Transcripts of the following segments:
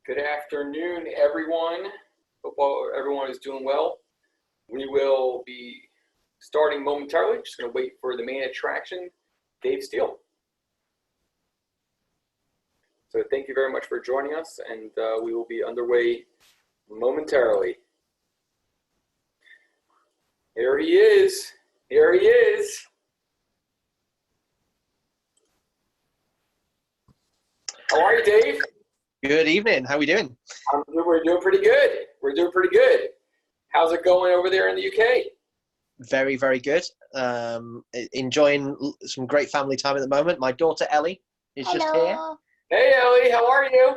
Good afternoon, everyone. Hope everyone is doing well. We will be starting momentarily. Just going to wait for the main attraction, Dave Steele. So thank you very much for joining us, and we will be underway momentarily. Here he is. Here he is. How are you, Dave? Good evening. How are we doing? We're doing pretty good. We're doing pretty good. How's it going over there in the UK? Very, very good. Enjoying some great family time at the moment. My daughter Ellie is just here. Hey, Ellie. How are you?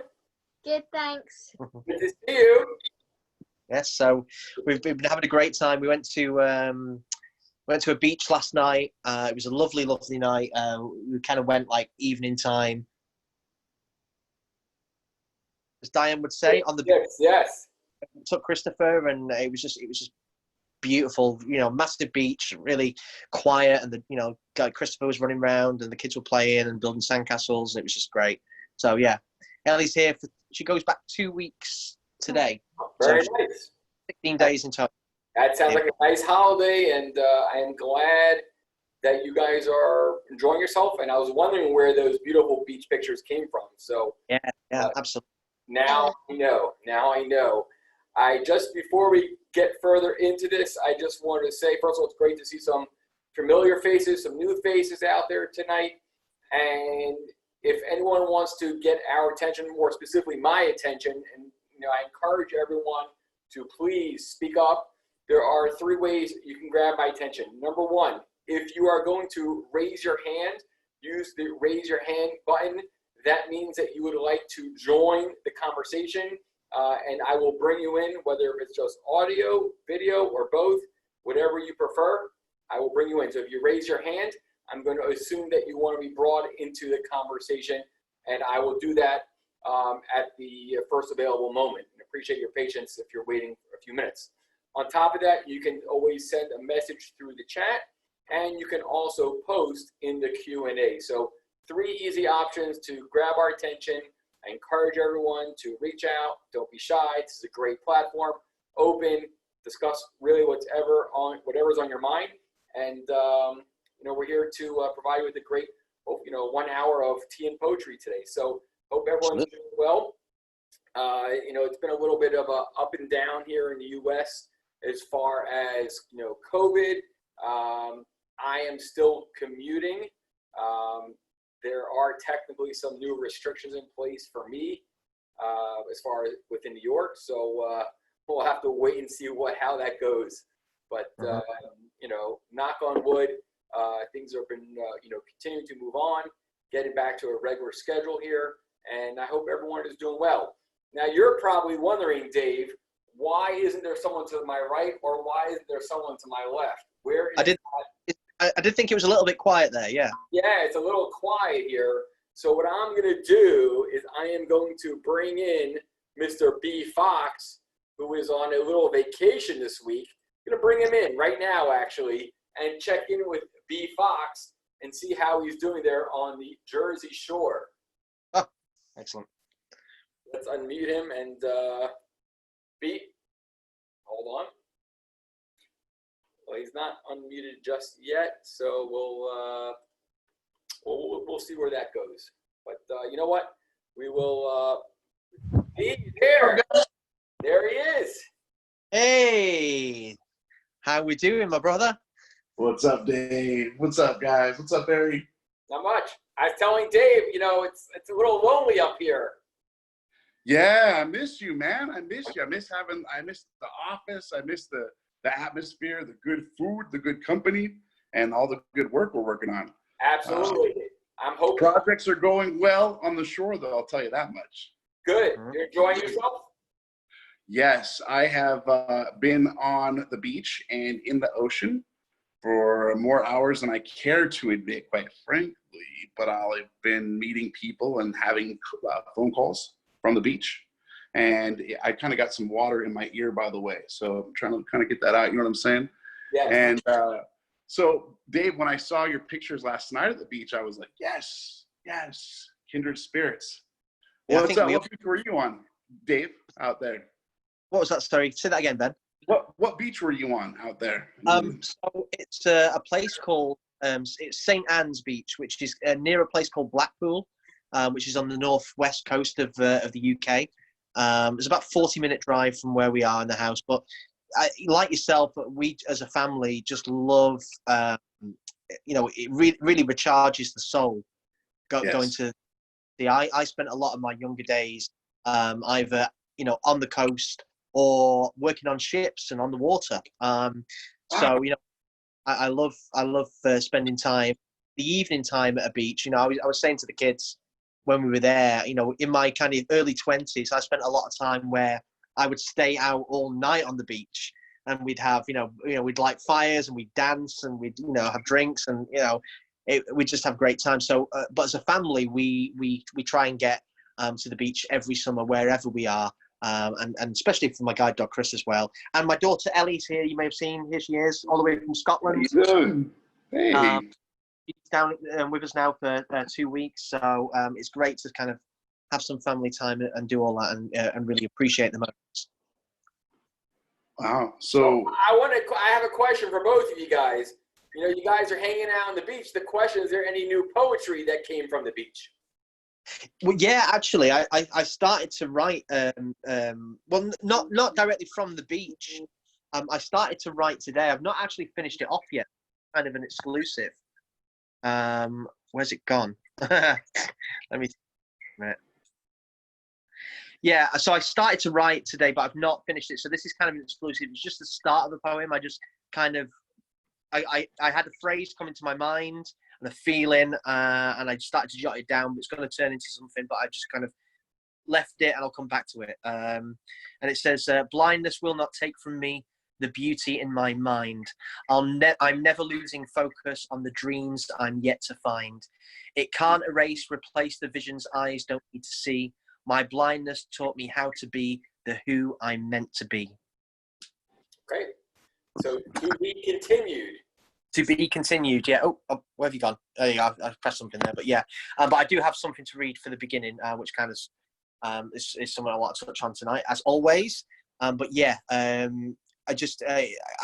Good, thanks. Good to see you. Yes. So we've been having a great time. We went to a beach last night. It was a lovely, lovely night. We kind of went like evening time, as Diane would say, on the beach. Yes. Took Christopher, and it was just beautiful. You know, massive beach, really quiet, and Christopher was running around, and the kids were playing and building sandcastles, and it was just great. So yeah, Ellie's here. She goes back 2 weeks today. Very so nice. 16 days in total. That sounds like a nice holiday, and I am glad that you guys are enjoying yourself. And I was wondering where those beautiful beach pictures came from. So yeah, absolutely. Now I know. Before we get further into this, I just wanted to say, first of all, it's great to see some familiar faces, some new faces out there tonight. And if anyone wants to get our attention, more specifically my attention, and I encourage everyone to please speak up. There are 3 ways you can grab my attention. Number 1, if you are going to raise your hand, use the raise your hand button. That means that you would like to join the conversation, and I will bring you in, whether it's just audio, video, or both, whatever you prefer, I will bring you in. So if you raise your hand, I'm going to assume that you want to be brought into the conversation, and I will do that at the first available moment. And appreciate your patience if you're waiting for a few minutes. On top of that, you can always send a message through the chat, and you can also post in the Q&A. So 3 easy options to grab our attention. I encourage everyone to reach out. Don't be shy. This is a great platform. Open, discuss really whatever's on your mind. And, we're here to provide you with a great, 1 hour of tea and poetry today. So hope everyone's doing well. It's been a little bit of a up and down here in the U.S. as far as, COVID. I am still commuting. There are technically some new restrictions in place for me as far as within New York. So we'll have to wait and see how that goes. But, knock on wood, things have been, continuing to move on, getting back to a regular schedule here. And I hope everyone is doing well. Now, you're probably wondering, Dave, why isn't there someone to my right, or why isn't there someone to my left? Where is I did think it was a little bit quiet there, yeah. Yeah, it's a little quiet here. So what I'm going to do is I am going to bring in Mr. B. Fox, who is on a little vacation this week. I'm going to bring him in right now, actually, and check in with B. Fox and see how he's doing there on the Jersey Shore. Oh, excellent. Let's unmute him and B, hold on. Well, he's not unmuted just yet, so we'll see where that goes. But you know what? We will. He's there. There he is. Hey, how we doing, my brother? What's up, Dave? What's up, guys? What's up, Barry? Not much. I was telling Dave, it's a little lonely up here. Yeah, I miss you, man. I miss you. I miss the office. I miss the atmosphere, the good food, the good company, and all the good work we're working on. Absolutely. I'm hoping projects are going well on the shore, though. I'll tell you that much. Good. You're enjoying yourself? Yes, I have been on the beach and in the ocean for more hours than I care to admit, quite frankly. But I've been meeting people and having phone calls from the beach. And I kind of got some water in my ear, by the way. So I'm trying to kind of get that out. You know what I'm saying? Yeah. And so, Dave, when I saw your pictures last night at the beach, I was like, yes, kindred spirits. Yeah, What beach were you on? Dave, out there? What was that? Sorry, say that again, Ben. What beach were you on out there? So it's a place called it's St Anne's Beach, which is near a place called Blackpool, which is on the northwest coast of the UK. It's about 40-minute drive from where we are in the house. But like yourself, we as a family just love. It really recharges the soul. Going to I spent a lot of my younger days either on the coast or working on ships and on the water. So I love spending time, the evening time at a beach. I was saying to the kids when we were there, in my kind of early 20s, I spent a lot of time where I would stay out all night on the beach, and we'd have we'd light fires and we'd dance and we'd have drinks and we'd just have great time. So, but as a family, we try and get to the beach every summer wherever we are. And especially for my guide dog Chris as well, and my daughter Ellie's here. You may have seen, here she is, all the way from Scotland. How you doing? Hey. She's down with us now for 2 weeks, so it's great to kind of have some family time and do all that, and really appreciate the moments. Wow. So I have a question for both of you guys. You guys are hanging out on the beach. The question is there any new poetry that came from the beach? Well, yeah, actually, I started to write. Well, not directly from the beach. I started to write today. I've not actually finished it off yet. Kind of an exclusive. Where's it gone? Let me. Yeah, so I started to write today, but I've not finished it. So this is kind of an exclusive. It's just the start of the poem. I just kind of, I had a phrase come into my mind and a feeling, and I started to jot it down. But it's going to turn into something, but I just kind of left it, and I'll come back to it. And it says, "Blindness will not take from me the beauty in my mind. I'm never losing focus on the dreams I'm yet to find. It can't erase, replace the visions eyes don't need to see. My blindness taught me how to be the who I'm meant to be." Okay. So to be continued. To be continued, yeah. Oh, where have you gone? There you go. I've pressed something there, but yeah. But I do have something to read for the beginning, which kind of is something I want to touch on tonight, as always. But yeah, I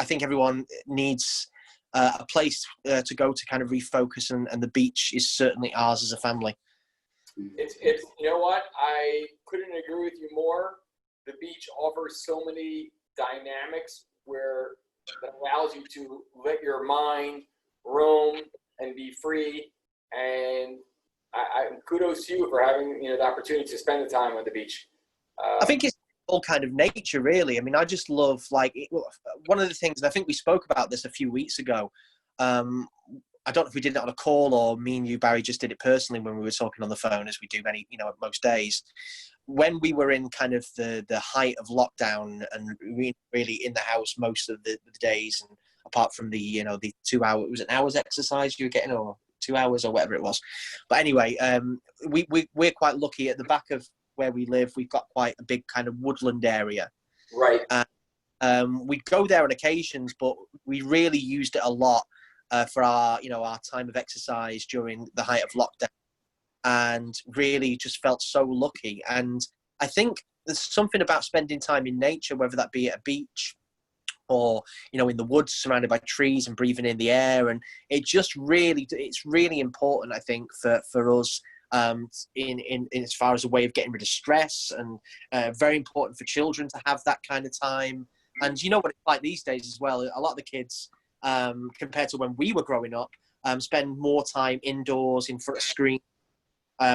think everyone needs a place to go to kind of refocus, and the beach is certainly ours as a family. It's you know what? I couldn't agree with you more. The beach offers so many dynamics where that allows you to let your mind roam and be free. And I kudos to you for having the opportunity to spend the time on the beach. I think it's all kind of nature, really. I mean, I just love one of the things, and I think we spoke about this a few weeks ago. I don't know if we did it on a call or me and you, Barry, just did it personally when we were talking on the phone, as we do most days. When we were in kind of the height of lockdown and really in the house most of the days, and apart from the 2 hour, was it an hour's exercise you were getting, or 2 hours or whatever it was. But anyway, we're quite lucky. At the back of where we live, we've got quite a big kind of woodland area. Right. We go there on occasions, but we really used it a lot for our time of exercise during the height of lockdown, and really just felt so lucky. And I think there's something about spending time in nature, whether that be at a beach or in the woods surrounded by trees and breathing in the air, and it's really important, I think, for us in as far as a way of getting rid of stress, and very important for children to have that kind of time. And you know what it's like these days as well. A lot of the kids, compared to when we were growing up, spend more time indoors in front of screen,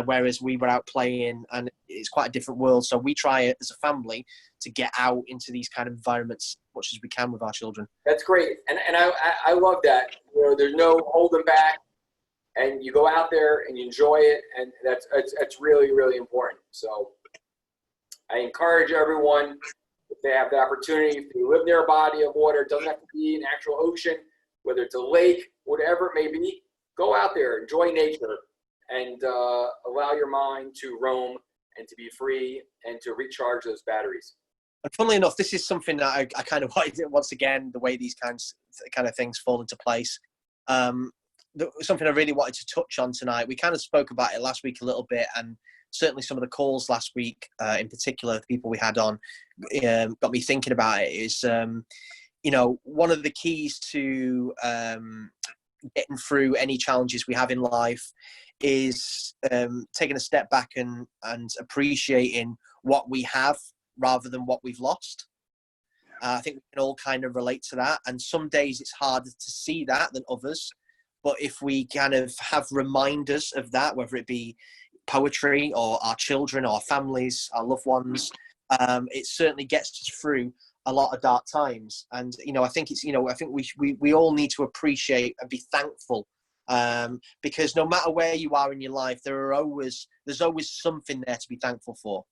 whereas we were out playing, and it's quite a different world. So we try as a family to get out into these kind of environments as much as we can with our children. That's great, and I love that. There's no holding back, and you go out there and you enjoy it, and that's really, really important. So I encourage everyone, if they have the opportunity, if you live near a body of water, it doesn't have to be an actual ocean, whether it's a lake, whatever it may be, go out there, enjoy nature, and allow your mind to roam and to be free and to recharge those batteries. And funnily enough, this is something that I kind of wanted, once again, the way these kinds of things fall into place. something I really wanted to touch on tonight. We kind of spoke about it last week a little bit, and certainly some of the calls last week, in particular, the people we had on, got me thinking about it. Is one of the keys to getting through any challenges we have in life is taking a step back and appreciating what we have rather than what we've lost. I think we can all kind of relate to that. And some days it's harder to see that than others. But if we kind of have reminders of that, whether it be poetry or our children, our families, our loved ones, it certainly gets us through a lot of dark times. And, I think we all need to appreciate and be thankful, because no matter where you are in your life, there's always something there to be thankful for.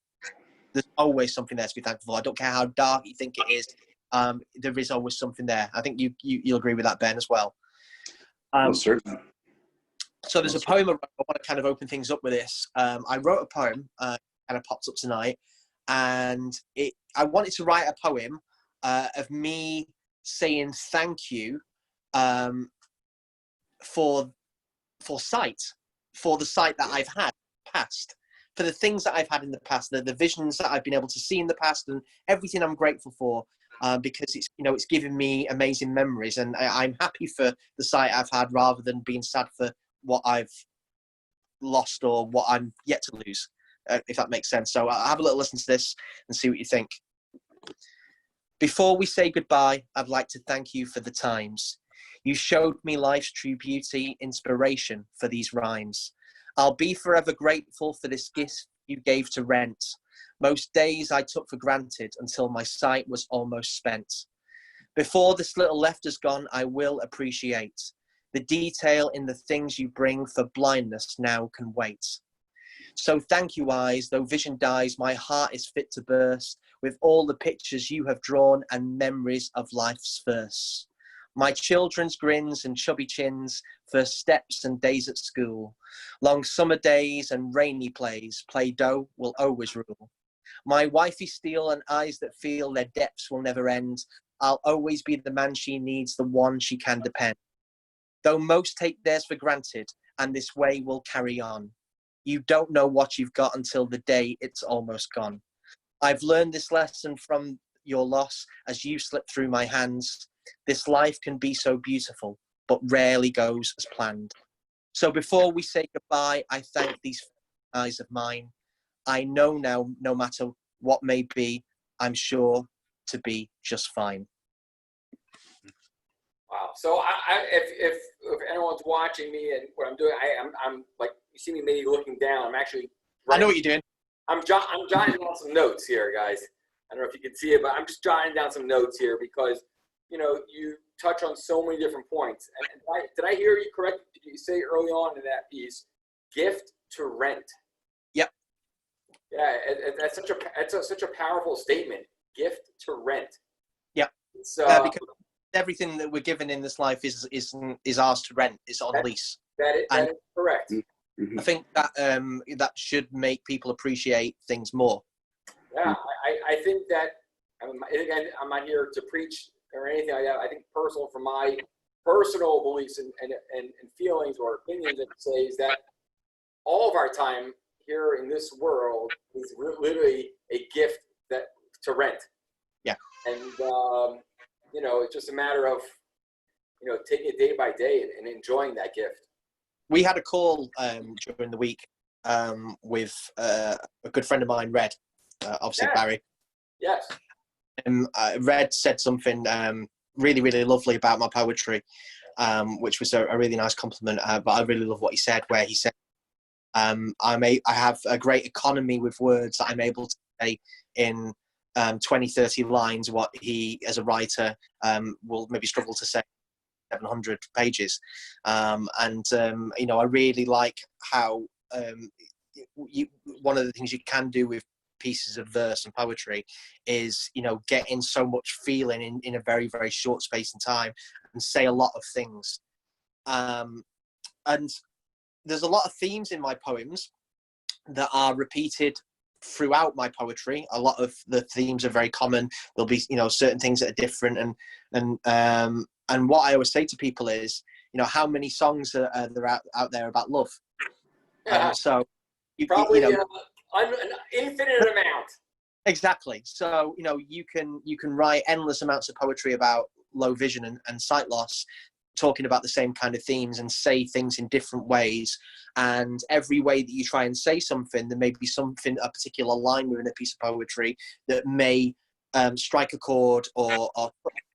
There's always something there to be thankful for. I don't care how dark you think it is. There is always something there. I think you'll agree with that, Ben, as well. Certainly. So there's a poem I want to kind of open things up with this. I wrote a poem, kind of popped up tonight, and I wanted to write a poem of me saying thank you for sight, for the sight that I've had past, for the things that I've had in the past, the visions that I've been able to see in the past, and everything I'm grateful for, because it's given me amazing memories, and I'm happy for the sight I've had rather than being sad for what I've lost or what I'm yet to lose, if that makes sense. So I'll have a little listen to this and see what you think. Before we say goodbye, I'd like to thank you for the times. You showed me life's true beauty, inspiration for these rhymes. I'll be forever grateful for this gift you gave to rent. Most days I took for granted until my sight was almost spent. Before this little left is gone, I will appreciate the detail in the things you bring, for blindness now can wait. So thank you, eyes, though vision dies, my heart is fit to burst with all the pictures you have drawn and memories of life's first. My children's grins and chubby chins, first steps and days at school, long summer days and rainy plays, play-doh will always rule. My wifey Steele and eyes that feel their depths will never end, I'll always be the man she needs, the one she can depend. Though most take theirs for granted, and this way will carry on. You don't know what you've got until the day it's almost gone. I've learned this lesson from your loss as you slip through my hands. This life can be so beautiful, but rarely goes as planned. So before we say goodbye, I thank these eyes of mine. I know now, no matter what may be, I'm sure to be just fine. Wow. So if anyone's watching me and what I'm doing, I'm like, you see me maybe looking down. I'm actually. I know what you're doing. I'm jotting down some notes here, guys. I don't know if you can see it, but I'm just jotting down some notes here because, you touch on so many different points. And did I hear you correctly? Did you say early on in that piece, gift to rent? Yep. Yeah, that's such a powerful statement. Gift to rent. Yep. It's, because everything that we're given in this life is ours to rent. It's on lease. That is correct. I think that that should make people appreciate things more. Yeah, I think that, again, I'm not here to preach or anything like that. I think from my personal beliefs and feelings or opinions, it says that all of our time here in this world is literally a gift to rent. Yeah. And, it's just a matter of, taking it day by day and enjoying that gift. We had a call during the week with a good friend of mine, Red, obviously Barry. Yes. Red said something really, really lovely about my poetry, which was a really nice compliment. But I really love what he said, where he said, I have a great economy with words that I'm able to say in 20, 30 lines, what he, as a writer, will maybe struggle to say 700 pages. I really like how one of the things you can do with pieces of verse and poetry is, get in so much feeling in a very, very short space in time and say a lot of things. And there's a lot of themes in my poems that are repeated throughout my poetry. A lot of the themes are very common. There'll be, certain things that are different. And what I always say to people is, how many songs are there out there about love? Yeah, So probably you know, an infinite amount. exactly. So you can write endless amounts of poetry about low vision and sight loss, talking about the same kind of themes and say things in different ways. And every way that you try and say something, there may be something, a particular line within a piece of poetry that may strike a chord or touch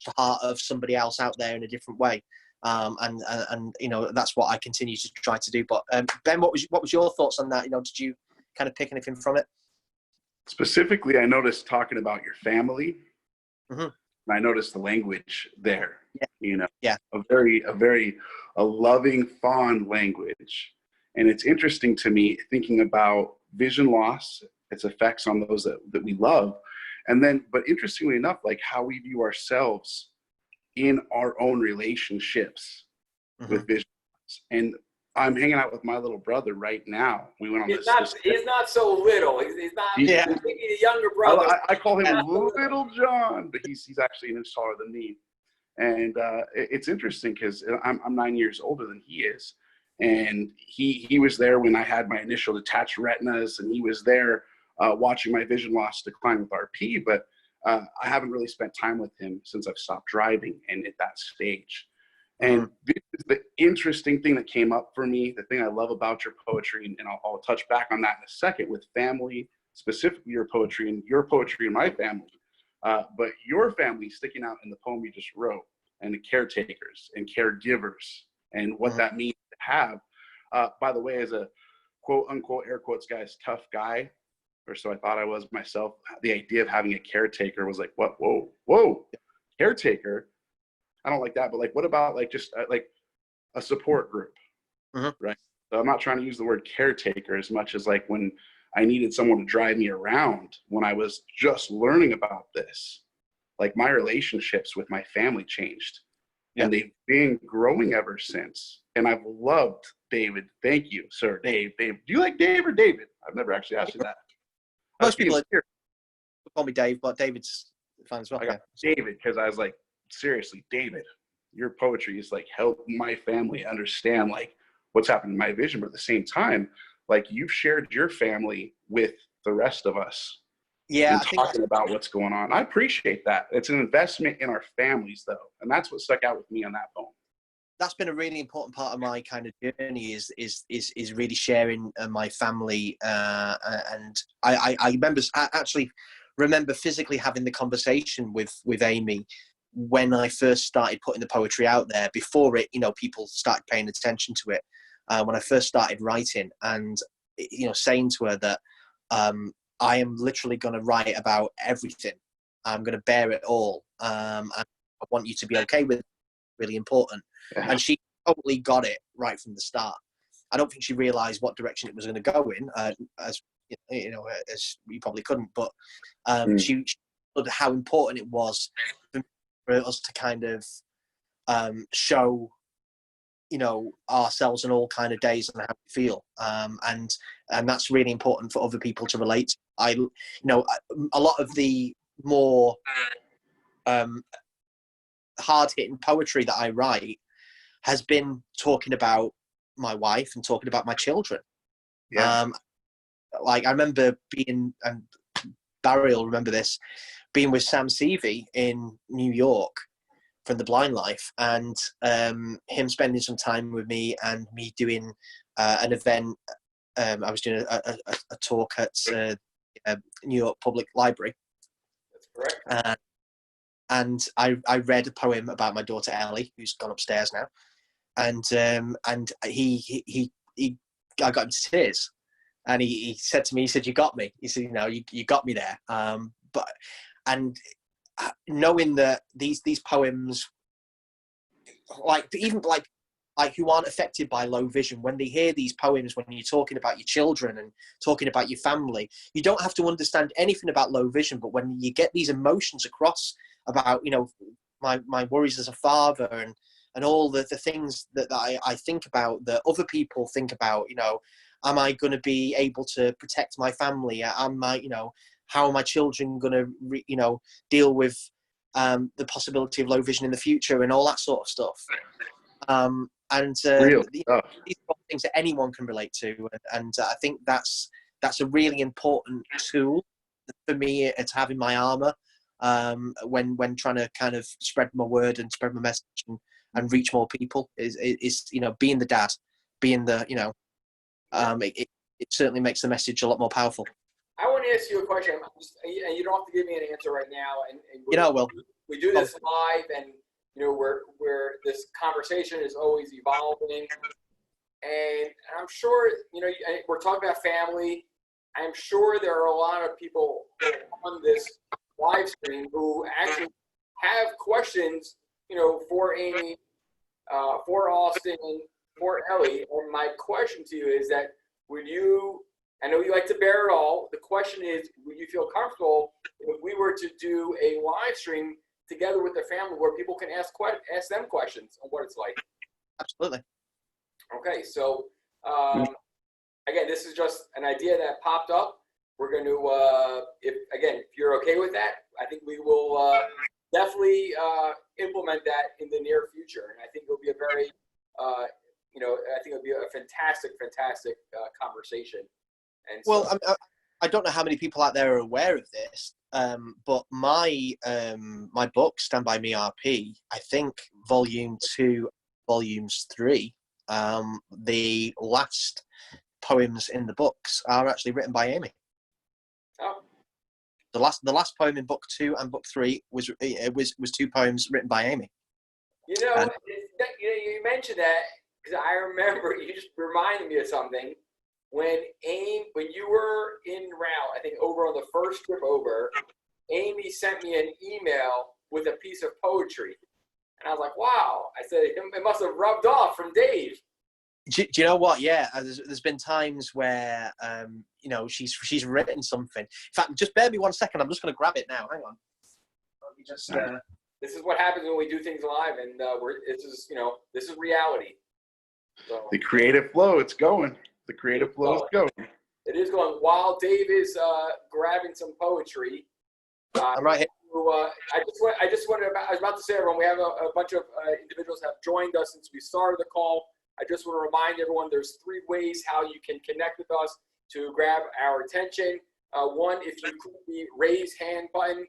the heart of somebody else out there in a different way. And that's what I continue to try to do. But Ben, what was your thoughts on that? Did you kind of pick anything from it? Specifically, I noticed talking about your family. Mm-hmm. And I noticed the language there. Yeah. Yeah. A loving, fond language. And it's interesting to me thinking about vision loss, its effects on those that we love. And then, but interestingly enough, like how we view ourselves in our own relationships with vision loss. And I'm hanging out with my little brother right now. We went on He's not so little. He's not. Yeah. Maybe the younger brother. I call him Little John, but he's actually an inch taller than me. And it's interesting because I'm 9 years older than he is, and he was there when I had my initial detached retinas, and he was there watching my vision loss decline with RP. But I haven't really spent time with him since I've stopped driving and at that stage. And this is the interesting thing that came up for me, the thing I love about your poetry, and I'll touch back on that in a second with family, specifically your poetry and my family. But your family sticking out in the poem you just wrote, and the caretakers and caregivers, and what that means to have. By the way, as a quote unquote air quotes guys tough guy, or so I thought I was myself, the idea of having a caretaker was like, what? Whoa, caretaker. I don't like that, but like, what about like just like a support group, right? So I'm not trying to use the word caretaker as much as like when I needed someone to drive me around when I was just learning about this. Like my relationships with my family changed, and they've been growing ever since. And I've loved David. Thank you, sir. Dave. Do you like Dave or David? I've never actually asked you that. Most people call me Dave, but David's fine as well. I got David because I was like, seriously, David, your poetry is like help my family understand like what's happening in my vision, but at the same time, like you've shared your family with the rest of us. Yeah, and talking about what's going on. I appreciate that. It's an investment in our families, though, and that's what stuck out with me on that poem. That's been a really important part of my kind of journey is really sharing my family, and I actually remember physically having the conversation with Amy when I first started putting the poetry out there, before it, people started paying attention to it, when I first started writing, and, saying to her that I am literally going to write about everything. I'm going to bear it all. And I want you to be okay with it. Really important. Yeah. And she totally got it right from the start. I don't think she realized what direction it was going to go in, as you probably couldn't, but she understood how important it was for us to kind of show, ourselves on all kind of days and how we feel. And that's really important for other people to relate to. A lot of the more hard-hitting poetry that I write has been talking about my wife and talking about my children. Yeah. Like I remember being, and Barry will remember this, being with Sam Seavey in New York from The Blind Life, and him spending some time with me and me doing an event. I was doing a talk at New York Public Library. That's correct. And I read a poem about my daughter Ellie, who's gone upstairs now, and he I got him to tears, and he said to me, he said, "You got me." He said, "You got me there." And knowing that these poems, even who aren't affected by low vision, when they hear these poems, when you're talking about your children and talking about your family, you don't have to understand anything about low vision, but when you get these emotions across about, my worries as a father and all the things that I think about, that other people think about, am I going to be able to protect my family? How are my children going to, deal with the possibility of low vision in the future and all that sort of stuff? And Real stuff. these are things that anyone can relate to, and I think that's a really important tool for me to have in my armor when trying to kind of spread my word and spread my message and reach more people. Is being the dad, being the it certainly makes the message a lot more powerful. I want to ask you a question, and you don't have to give me an answer right now. And we do this live, and where this conversation is always evolving. And I'm sure we're talking about family. I'm sure there are a lot of people on this live stream who actually have questions, for Amy, for Austin, for Ellie. And my question to you is that I know you like to bear it all. The question is, would you feel comfortable if we were to do a live stream together with the family where people can ask them questions on what it's like? Absolutely. Okay, so again, this is just an idea that popped up. We're going to, if you're okay with that, I think we will definitely implement that in the near future. And I think it'll be a very, I think it'll be a fantastic conversation. And so, I don't know how many people out there are aware of this, but my my book, Stand By Me RP, I think volume 2, volumes 3, the last poems in the books are actually written by Amy. Oh. The last poem in book 2 and book 3 was 2 poems written by Amy. You mentioned that because I remember you just reminded me of something. When you were en route, I think over on the first trip over, Amy sent me an email with a piece of poetry. And I was like, wow. I said, it must have rubbed off from Dave. Do you know what? Yeah, there's been times where, she's written something. In fact, just bear me 1 second. I'm just going to grab it now. Hang on. Let me just... This is what happens when we do things live, and this is reality. So, the creative flow, it's going. The creative flow is going. It is going. While Dave is grabbing some poetry, I'm right here. I was about to say, everyone, we have a bunch of individuals have joined us since we started the call. I just want to remind everyone there's 3 ways how you can connect with us to grab our attention. One, if you click the raise hand button,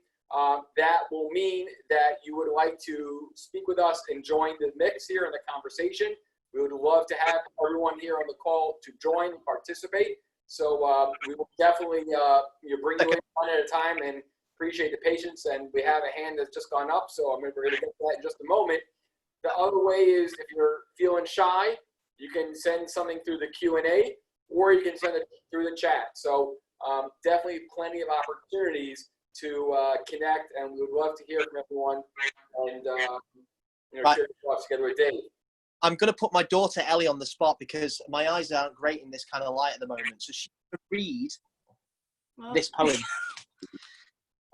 that will mean that you would like to speak with us and join the mix here in the conversation. We would love to have everyone here on the call to join and participate. So we will definitely bring you in one at a time, and appreciate the patience. And we have a hand that's just gone up, so we're going to get to that in just a moment. The other way is if you're feeling shy, you can send something through the Q&A, or you can send it through the chat. So definitely plenty of opportunities to connect, and we would love to hear from everyone and share your thoughts together with Dave. I'm going to put my daughter Ellie on the spot because my eyes aren't great in this kind of light at the moment. So she can read this poem.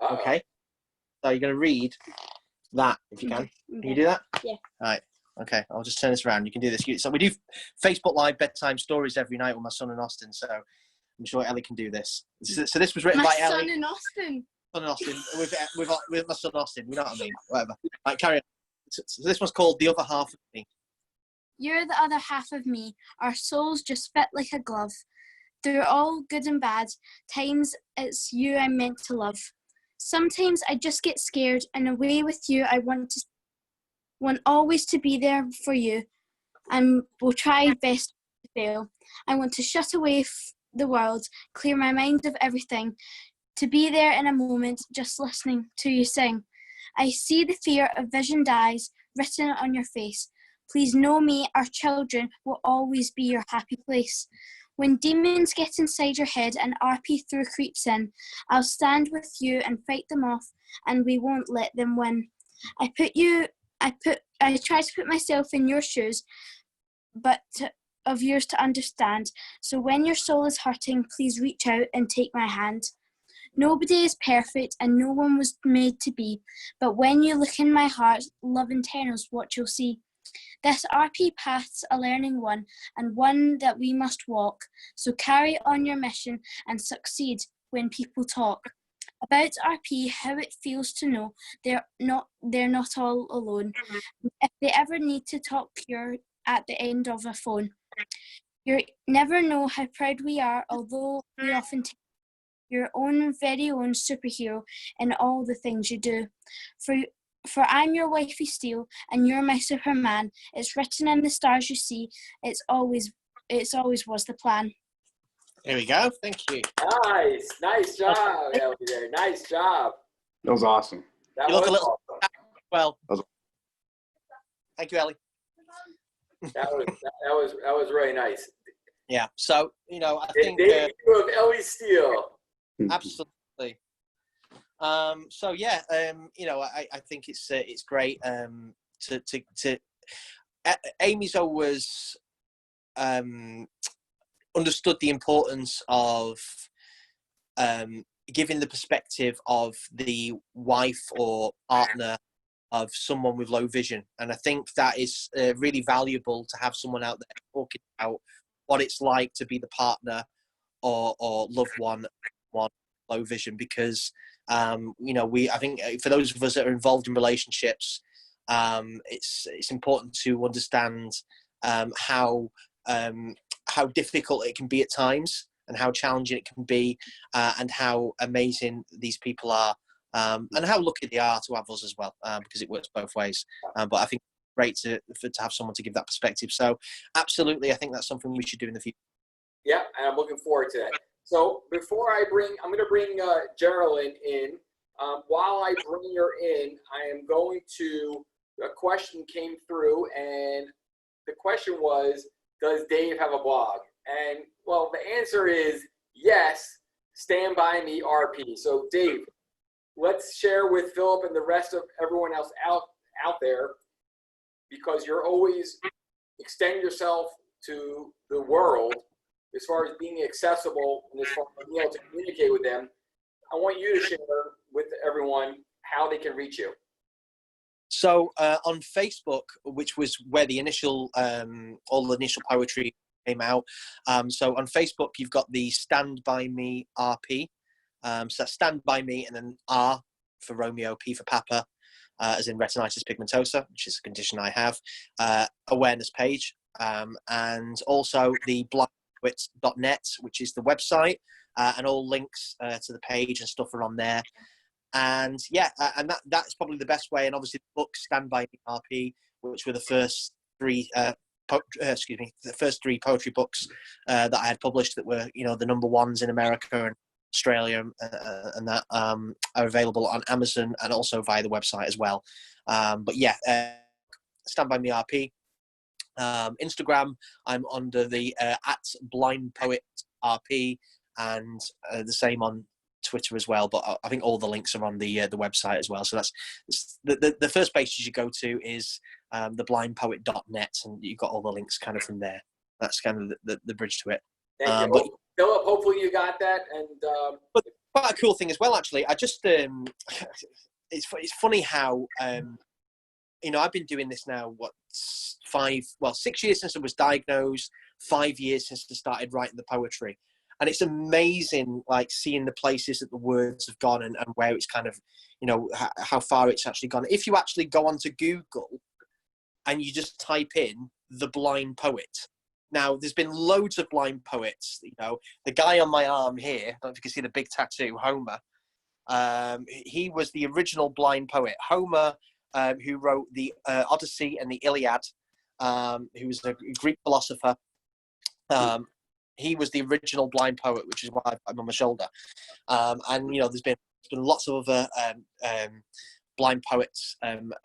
Okay? So you're going to read that, if you can. Okay. Can you do that? Yeah. All right. Okay, I'll just turn this around. You can do this. So we do Facebook Live bedtime stories every night with my son and Austin, so I'm sure Ellie can do this. So this was written by Ellie. My son and Austin. Son and Austin. With my son Austin, you know what I mean? Whatever. Right, carry on. So this one's called The Other Half of Me. You're the other half of me. Our souls just fit like a glove. Through all good and bad times, it's you I'm meant to love. Sometimes I just get scared, and away with you I want always to be there for you, and will try best to fail. I want to shut away the world, clear my mind of everything, to be there in a moment just listening to you sing. I see the fear of visioned eyes written on your face. Please know me, our children will always be your happy place. When demons get inside your head and RP through creeps in, I'll stand with you and fight them off, and we won't let them win. I try to put myself in your shoes, but of yours to understand. So when your soul is hurting, please reach out and take my hand. Nobody is perfect and no one was made to be, but when you look in my heart, love internal's what you'll see. This RP path's a learning one, and one that we must walk. So carry on your mission and succeed when people talk about RP, how it feels to know they're not all alone. If they ever need to talk pure, at the end of a phone. You never know how proud we are, although we often take your own very own superhero in all the things you do. For I'm your wifey Steele, and you're my Superman. It's written in the stars you see. It's always was the plan. There we go. Thank you. Nice job, Ellie. There, nice job. That was awesome. That You look was a little awesome. well. That was- Thank you, Ellie. That was really nice. Yeah. So I think Debut of Ellie Steele. absolutely. So yeah, I think it's great to Amy's always understood the importance of giving the perspective of the wife or partner of someone with low vision, and I think that is really valuable to have someone out there talking about what it's like to be the partner or loved one low vision, because I think for those of us that are involved in relationships, it's important to understand how difficult it can be at times, and how challenging it can be, and how amazing these people are, and how lucky they are to have us as well, because it works both ways. But I think it's great to have someone to give that perspective. So absolutely, I think that's something we should do in the future. Yeah, and I'm looking forward to that. So before I'm going to bring Geraldine in. While I bring her in, I am going to, a question came through, and the question was, does Dave have a blog? And, well, the answer is yes, Stand By Me RP. So, Dave, let's share with Philip and the rest of everyone else out there, because you're always extending yourself to the world as far as being accessible and as far as being able to communicate with them. I want you to share with everyone how they can reach you. So on Facebook, which was where the initial all the initial poetry came out. So on Facebook, you've got the Stand By Me RP. So that's Stand By Me, and then R for Romeo, P for Papa, as in retinitis pigmentosa, which is a condition I have. Awareness page, and also the blindpoet.net, which is the website, and all links to the page and stuff are on there. And and that's probably the best way. And obviously the book Stand By Me RP, which were the first three poetry books that I had published that were the number ones in America and Australia, and that are available on Amazon and also via the website as well. Stand By Me RP. Instagram, I'm under the at Blind Poet RP, and the same on Twitter as well, but I think all the links are on the website as well. So that's the first page you should go to is theblindpoet.net, and you've got all the links kind of from there. That's kind of the bridge to it. Thank you. But Philip, hopefully you got that. And but quite a cool thing as well, actually. I just it's funny how I've been doing this now 6 years since I was diagnosed, 5 years since I started writing the poetry. And it's amazing, like, seeing the places that the words have gone and where it's kind of, how far it's actually gone. If you actually go onto Google and you just type in The Blind Poet. Now, there's been loads of blind poets. The guy on my arm here, I don't know if you can see the big tattoo, Homer. He was the original blind poet. Homer, who wrote the Odyssey and the Iliad, who was a Greek philosopher. He was the original blind poet, which is why I'm on my shoulder. There's been lots of other blind poets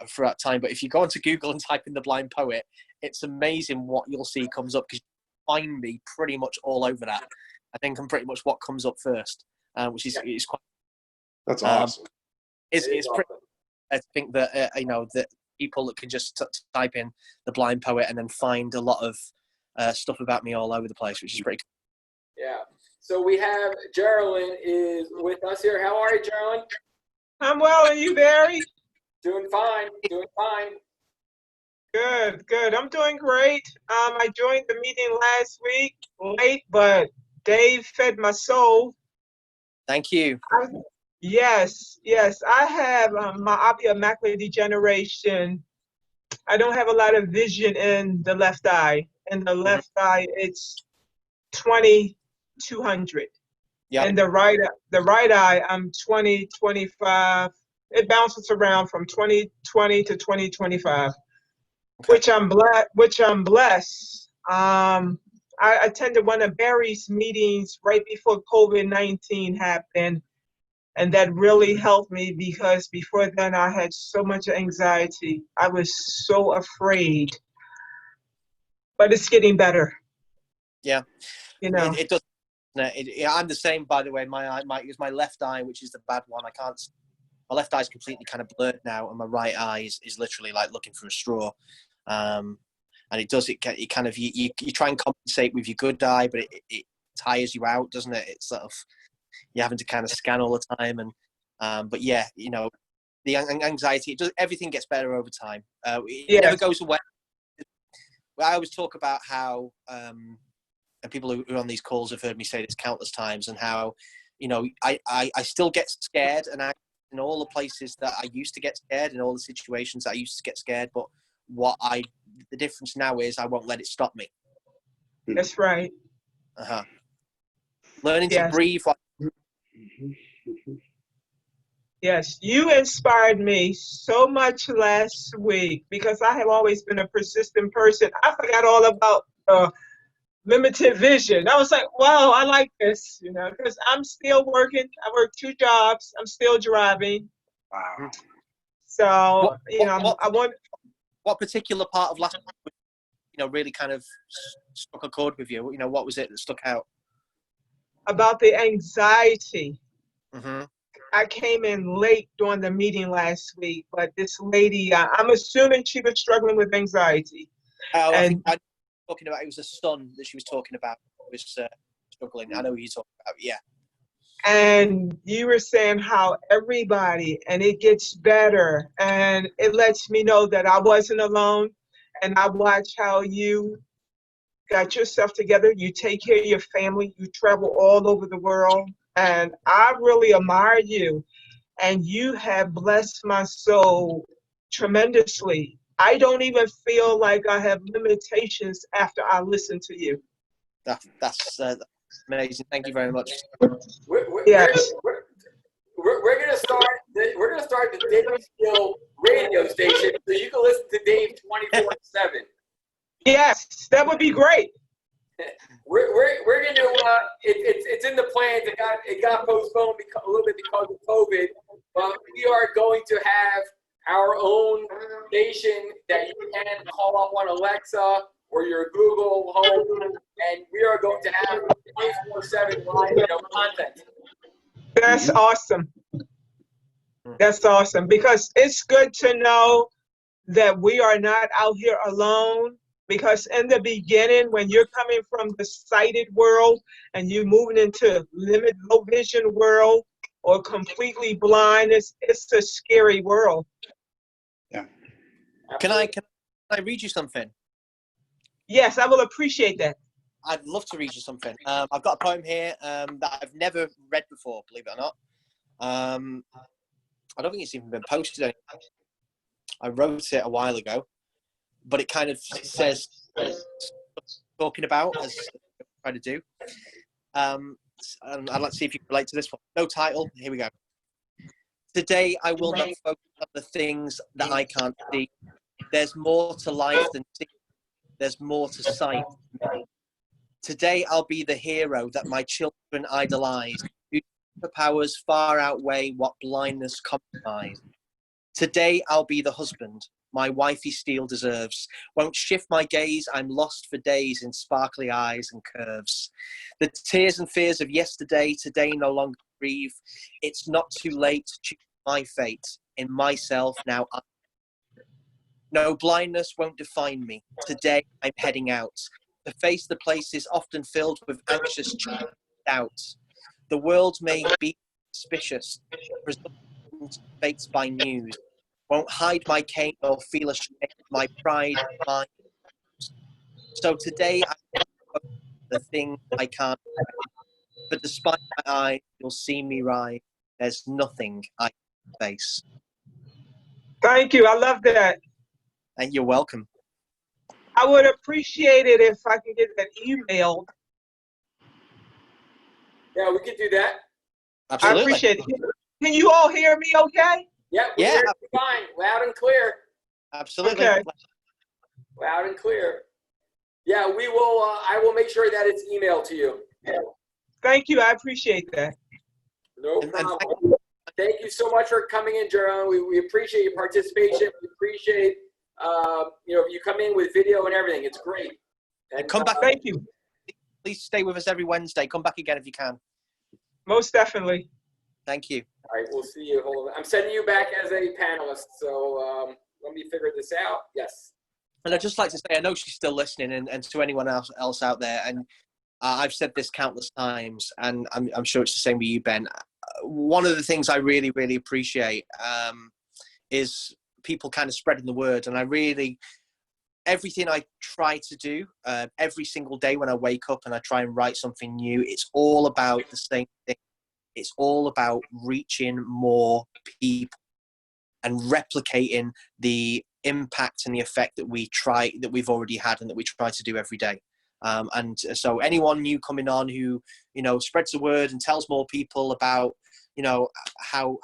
throughout time. But if you go onto Google and type in The Blind Poet, it's amazing what you'll see comes up, because you find me pretty much all over that. I think I'm pretty much what comes up first, which is quite. That's awesome. It's pretty. I think that that people that can just type in The Blind Poet and then find a lot of stuff about me all over the place, which is pretty cool. Yeah. So we have Geraldine is with us here. How are you, Geraldine? I'm well, and you, Barry? Doing fine. Doing fine. Good. I'm doing great. I joined the meeting last week late, but Dave fed my soul. Thank you. Yes. I have myopia, macular degeneration, I don't have a lot of vision in the left eye. In the left eye, it's 20/200. Yeah. And the right eye, I'm 20/25. It bounces around from 20/20 to 20/25, Okay. which I'm blessed. I attended one of Barry's meetings right before COVID-19 happened, and that really helped me because before then I had so much anxiety. I was so afraid, but it's getting better. Yeah. You know. It does. I'm the same, by the way. It's my left eye, which is the bad one. I can't. My left eye is completely kind of blurred now, and my right eye is literally like looking for a straw. And it does. It kind of you try and compensate with your good eye, but it tires you out, doesn't it? It's sort of you're having to kind of scan all the time, and but yeah, you know, the anxiety. It does. Everything gets better over time. It never goes away. I always talk about how. And people who are on these calls have heard me say this countless times, and how, you know, I still get scared, and in all the places that I used to get scared, in all the situations that I used to get scared, but the difference now is I won't let it stop me. That's right. Learning to breathe. Yes, you inspired me so much last week because I have always been a persistent person. I forgot all about limited vision. I was like, wow, I like this, you know, because I'm still working. I work 2 jobs. I'm still driving. Wow. So, I want. What particular part of last week, you know, really kind of struck a chord with you? You know, what was it that stuck out? About the anxiety. Mm-hmm. I came in late during the meeting last week, but this lady, I'm assuming she was struggling with anxiety. Oh, and I think I'm talking about, it was a son that she was talking about, was struggling. I know who you're talking about, yeah. And you were saying how everybody, and it gets better, and it lets me know that I wasn't alone. And I watch how you got yourself together. You take care of your family. You travel all over the world. And I really admire you. And you have blessed my soul tremendously. I don't even feel like I have limitations after I listen to you. That's amazing. Thank you very much. Yes. We're gonna start. We're gonna start the Dave Steele radio station, so you can listen to Dave 24/7. Yes, that would be great. We're gonna. It's in the plans. It got postponed a little bit because of COVID, but we are going to have our own station that you can call up on Alexa or your Google Home, and we are going to have 24/7 live content. That's awesome. That's awesome, because it's good to know that we are not out here alone. Because in the beginning, when you're coming from the sighted world and you're moving into low vision world or completely blind, it's a scary world. Yeah. Can I read you something? Yes, I will appreciate that. I'd love to read you something. I've got a poem here that I've never read before, believe it or not. I don't think it's even been posted anymore. I wrote it a while ago, but it kind of says talking about, as I'm trying to do. And I'd like to see if you can relate to this one. No title. Here we go. Today I will not focus on the things that I can't see. There's more to life than see. There's more to sight. Today I'll be the hero that my children idolize, whose superpowers far outweigh what blindness compromise. Today I'll be the husband my wifey Steele deserves. Won't shift my gaze, I'm lost for days in sparkly eyes and curves. The tears and fears of yesterday, today no longer grieve. It's not too late to choose my fate. In myself now No blindness won't define me. Today I'm heading out to face the places often filled with anxious doubt. The world may be suspicious, faked by news. Won't hide my cane or feel ashamed, my pride, mine. So today I the thing I can't but despite my eyes, you'll see me rise. There's nothing I can face. Thank you. I love that. And you're welcome. I would appreciate it if I can get that emailed. Yeah, we could do that. Absolutely. I appreciate it. Can you all hear me okay? Yeah, we hear you fine, loud and clear. Absolutely. Okay. Loud and clear. Yeah, we will. I will make sure that it's emailed to you. Thank you. I appreciate that. No And problem. Thank you so much for coming in, Jerome. We appreciate your participation. We appreciate you come in with video and everything. It's great. And come back. Thank you. Please stay with us every Wednesday. Come back again if you can. Most definitely. Thank you. All right, we'll see you. Hold on. I'm sending you back as a panelist. So let me figure this out. Yes. And I'd just like to say, I know she's still listening, and to anyone else out there, and I've said this countless times, and I'm sure it's the same with you, Ben. One of the things I really, really appreciate is people kind of spreading the word. And everything I try to do every single day when I wake up and I try and write something new, it's all about the same thing. It's all about reaching more people and replicating the impact and the effect that we've already had and that we try to do every day. And so anyone new coming on who, spreads the word and tells more people about, how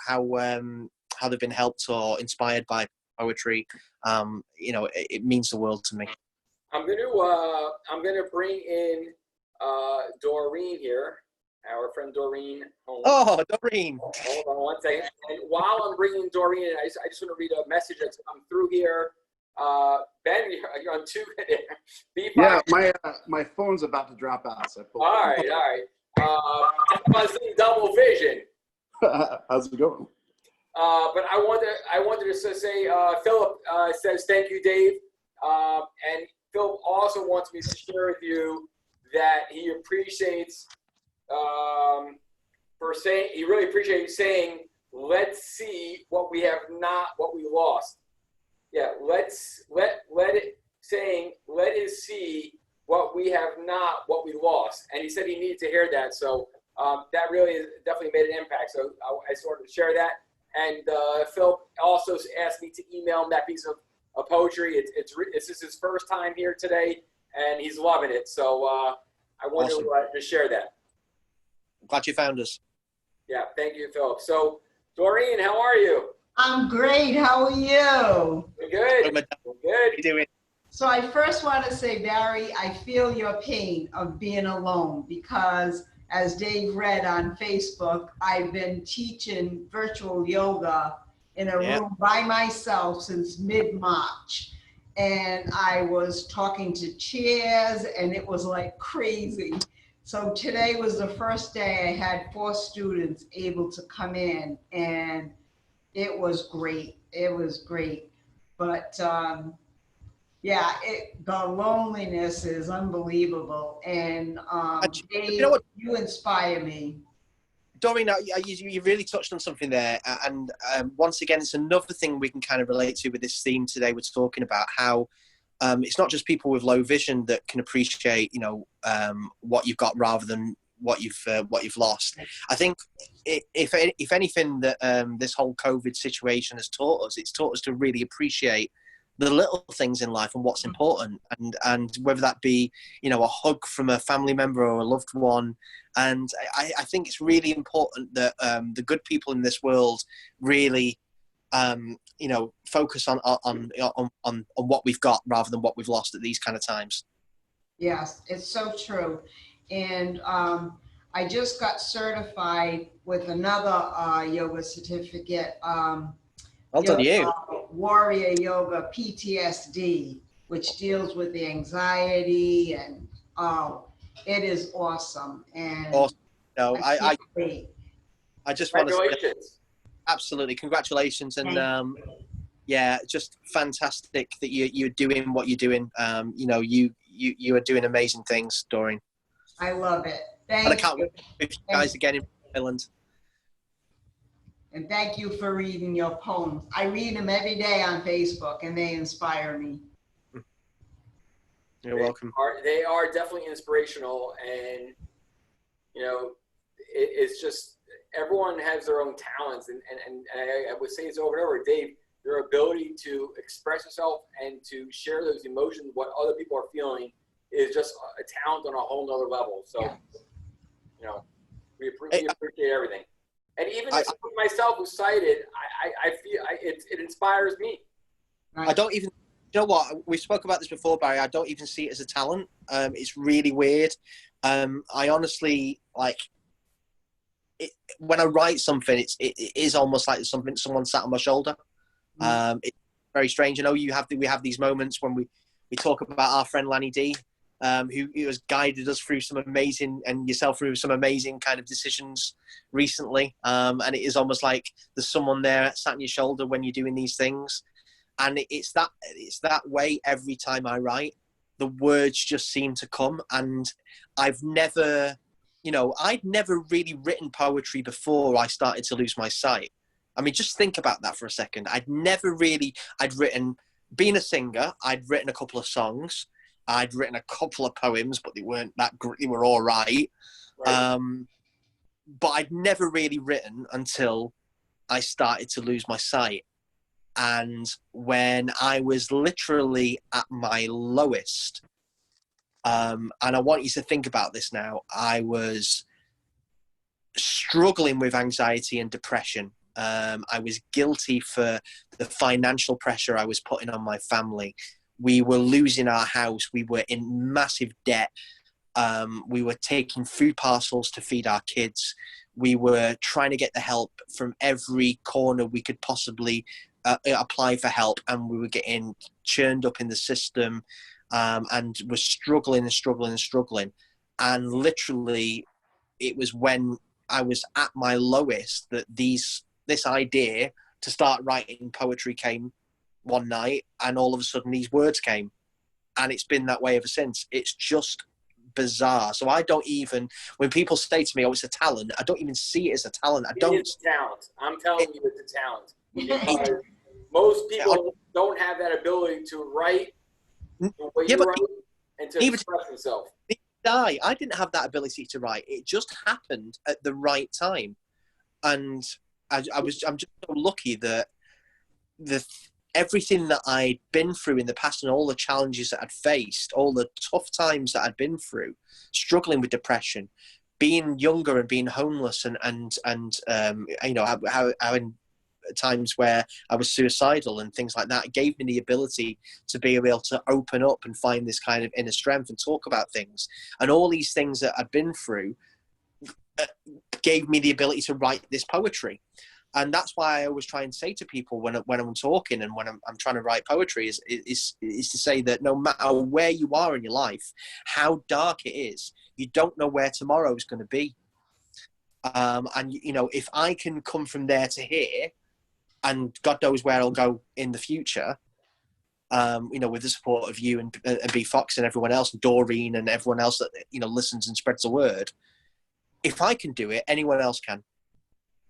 they've been helped or inspired by poetry, it means the world to me. I'm gonna bring in Doreen here, our friend Doreen Holmes. Oh, Doreen. Hold on one second. And while I'm bringing Doreen in, I just want to read a message that's come through here. Ben, you're on two. Yeah, my phone's about to drop out. So all right. I'm seeing double vision. How's it going? But I wanted to say, Philip says thank you, Dave, and Philip also wants me to share with you that he appreciates he really appreciates saying, let's see what we have not, what we lost. Yeah, let us see what we have not, what we lost. And he said he needed to hear that. So that really definitely made an impact. So I sort of share that. And Phil also asked me to email him that piece of poetry. This is his first time here today, and he's loving it. So I wanted to share that. Glad you found us. Yeah, thank you, Philip. So, Doreen, how are you? I'm great. How are you? We're good. Good. We're good. You doing? So I first want to say, Barry, I feel your pain of being alone because, as Dave read on Facebook, I've been teaching virtual yoga in a room by myself since mid-March. And I was talking to chairs, and it was like crazy. So today was the first day I had 4 students able to come in, and it was great. It was great. But the loneliness is unbelievable. And Dave, you inspire me. Doreen, you really touched on something there. And once again, it's another thing we can kind of relate to with this theme today. We're talking about how it's not just people with low vision that can appreciate, what you've got rather than what you've lost. I think if anything that this whole COVID situation has taught us, it's taught us to really appreciate the little things in life and what's important, and whether that be, a hug from a family member or a loved one. And I think it's really important that the good people in this world really focus on what we've got rather than what we've lost at these kind of times. Yes, it's so true. And I just got certified with another yoga certificate. Well done, you. Warrior Yoga PTSD, which deals with the anxiety, and it is awesome. And awesome. No, I just want to say, absolutely congratulations, and just fantastic that you're doing what you're doing. You are doing amazing things, Doreen. I love it. And I can't wait to meet you guys again in Ireland. And thank you for reading your poems. I read them every day on Facebook, and they inspire me. You're welcome. They are definitely inspirational, and it's just everyone has their own talents, and I would say it's over and over. Dave, your ability to express yourself and to share those emotions, what other people are feeling, is just a talent on a whole nother level. So, you know, we appreciate everything. And even as myself who's sighted, I feel it inspires me. I don't even, you know what, we spoke about this before, Barry, I don't even see it as a talent. It's really weird. I honestly, like, when I write something, it is almost like something someone sat on my shoulder. It's very strange. I know we have these moments when we talk about our friend Lanny D, who has guided us through some amazing, and yourself through some amazing kind of decisions recently. And it is almost like there's someone there sat on your shoulder when you're doing these things. And it's that way every time I write. The words just seem to come, and I'd never really written poetry before I started to lose my sight. I mean, just think about that for a second. Being a singer, I'd written a couple of songs, I'd written a couple of poems, but they weren't that great. They were all right. But I'd never really written until I started to lose my sight. And when I was literally at my lowest, and I want you to think about this now, I was struggling with anxiety and depression. I was guilty for the financial pressure I was putting on my family. We were losing our house. We were in massive debt. We were taking food parcels to feed our kids. We were trying to get the help from every corner we could possibly apply for help, and we were getting churned up in the system, and were struggling. And literally, it was when I was at my lowest that this idea to start writing poetry came one night, and all of a sudden these words came, and it's been that way ever since. It's just bizarre. So I don't even, when people say to me, "Oh, it's a talent," I don't even see it as a talent. It's a talent. I'm telling you, it's a talent. Because most people don't have that ability to write the way you write and to express themselves. I didn't have that ability to write. It just happened at the right time, and I'm just so lucky that everything that I'd been through in the past and all the challenges that I'd faced, all the tough times that I'd been through, struggling with depression, being younger and being homeless, and having times where I was suicidal and things like that, gave me the ability to be able to open up and find this kind of inner strength and talk about things. And all these things that I'd been through gave me the ability to write this poetry. And that's why I always try and say to people when I'm talking and when I'm trying to write poetry is to say that no matter where you are in your life, how dark it is, you don't know where tomorrow is going to be. And, you know, if I can come from there to here, and God knows where I'll go in the future, you know, with the support of you and B Fox and everyone else, and Doreen and everyone else that, you know, listens and spreads the word. If I can do it, anyone else can.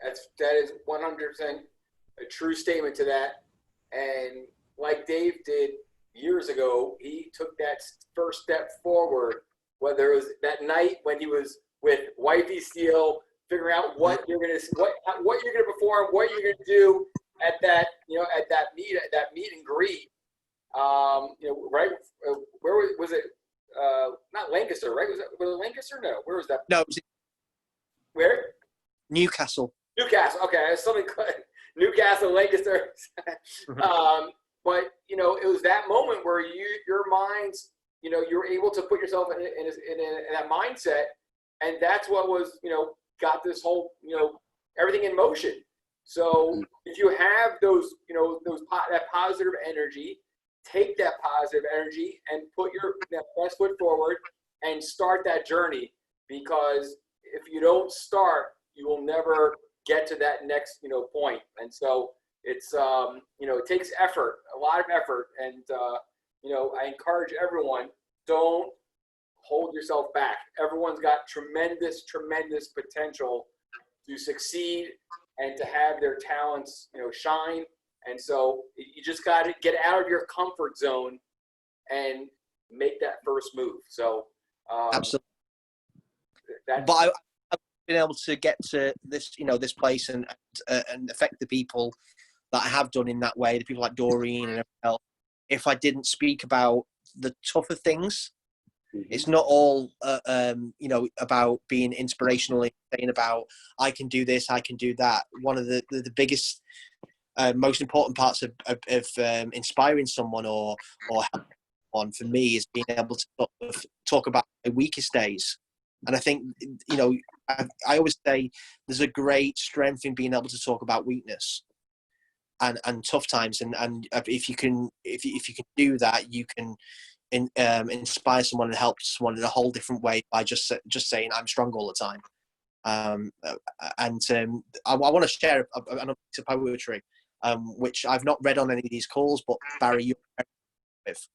That is 100% a true statement to that. And like Dave did years ago, he took that first step forward, whether it was that night when he was with Wifey Steele, figuring out what you're gonna perform, what you're gonna do at that meet and greet. You know, right? Where was it? Not Lancaster, right? Was it Lancaster? No, where was that? No, it was where? Newcastle. Okay, something Newcastle, Lancaster. But you know, it was that moment where your minds, you know, you were able to put yourself in that mindset, and that's what was, you know, got this whole, you know, everything in motion. So if you have those, you know, that positive energy, take that positive energy and put that best foot forward and start that journey. Because if you don't start, you will never get to that next, you know, point. And so it's, you know, it takes effort, a lot of effort. And, you know, I encourage everyone, don't hold yourself back. Everyone's got tremendous potential to succeed and to have their talents, you know, shine. And so you just got to get out of your comfort zone and make that first move. So, absolutely. But I've been able to get to this, you know, this place and affect the people that I have done in that way, the people like Doreen and everyone else, if I didn't speak about the tougher things. It's not all, about being inspirational and saying about, I can do this, I can do that. One of the biggest, most important parts of inspiring someone or helping someone for me is being able to sort of talk about my weakest days. And I think, I always say there's a great strength in being able to talk about weakness and tough times. And if you can do that, you can inspire someone and help someone in a whole different way by just saying I'm strong all the time. I want to share another piece of poetry, which I've not read on any of these calls, but Barry, you're with,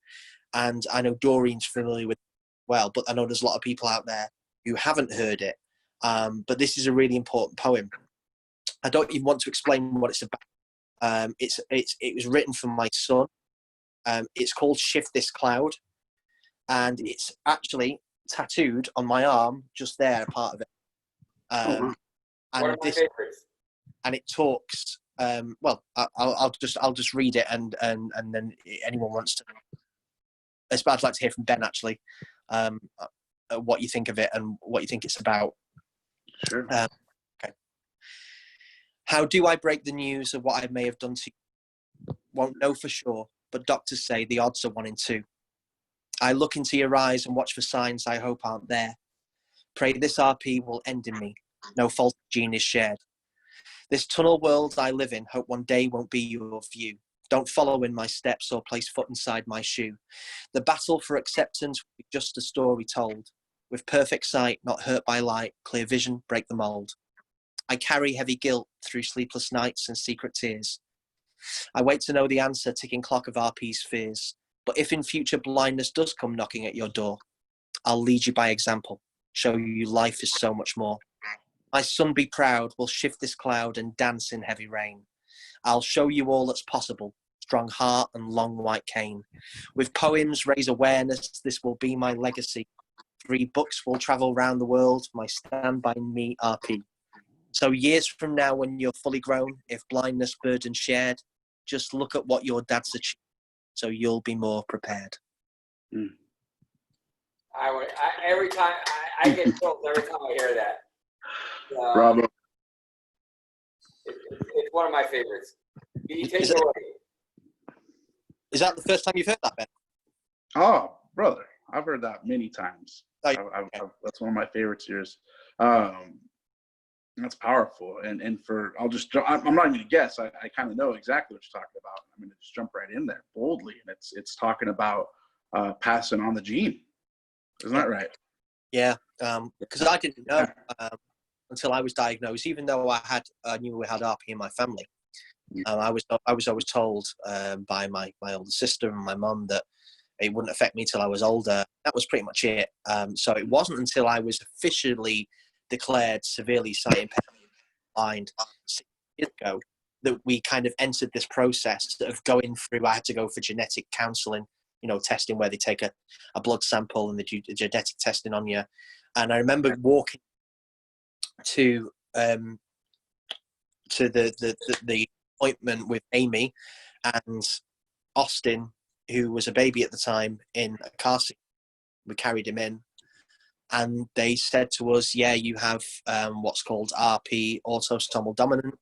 and I know Doreen's familiar with it well, but I know there's a lot of people out there who haven't heard it. But this is a really important poem. I don't even want to explain what it's about. It was written for my son. It's called Shift This Cloud, and it's actually tattooed on my arm, just there, a part of it. One of my favorites. And it talks. I'll just read it, and then anyone wants to. I'd like to hear from Ben actually, what you think of it and what you think it's about. Sure. Okay. How do I break the news of what I may have done to you? Won't know for sure, but doctors say the odds are 1 in 2. I look into your eyes and watch for signs I hope aren't there. Pray this RP will end in me. No false gene is shared. This tunnel world I live in, hope one day won't be your view. Don't follow in my steps or place foot inside my shoe. The battle for acceptance will be just a story told. With perfect sight, not hurt by light, clear vision, break the mold. I carry heavy guilt through sleepless nights and secret tears. I wait to know the answer, ticking clock of RP's fears. But if in future blindness does come knocking at your door, I'll lead you by example, show you life is so much more. My son, be proud, we'll shift this cloud and dance in heavy rain. I'll show you all that's possible, strong heart and long white cane. With poems, raise awareness, this will be my legacy. 3 books will travel round the world, my Stand By Me RP. So years from now, when you're fully grown, if blindness burden shared, just look at what your dad's achieved, so you'll be more prepared. Every time I get chills every time I hear that. Bravo. It's one of my favorites. You take it away. Is that the first time you've heard that, Ben? Oh, brother, I've heard that many times. Okay. That's one of my favorites of yours. That's powerful. And I'm not even gonna guess. I kind of know exactly what you're talking about. I'm gonna just jump right in there boldly, and it's talking about passing on the gene. Isn't that right? Yeah, because I didn't know until I was diagnosed. Even though I knew we had RP in my family, I was always told by my older sister and my mum that it wouldn't affect me till I was older. That was pretty much it. So it wasn't until I was officially declared severely sight impaired blind 6 years ago that we kind of entered this process of going through. I had to go for genetic counselling, testing where they take a blood sample and they do genetic testing on you. And I remember walking to the appointment with Amy and Austin, who was a baby at the time, in a car seat. We carried him in, and they said to us, yeah, you have what's called RP, autosomal dominant,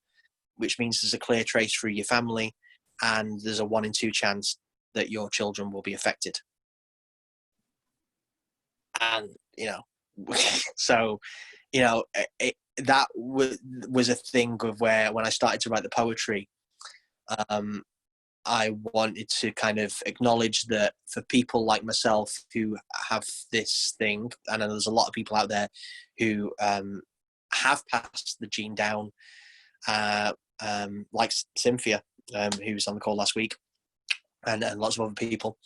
which means there's a clear trace through your family, and there's a 1 in 2 chance that your children will be affected. And, so, that was a thing of where, when I started to write the poetry, I wanted to kind of acknowledge that for people like myself who have this thing, and there's a lot of people out there who have passed the gene down, like Cynthia, who was on the call last week, and lots of other people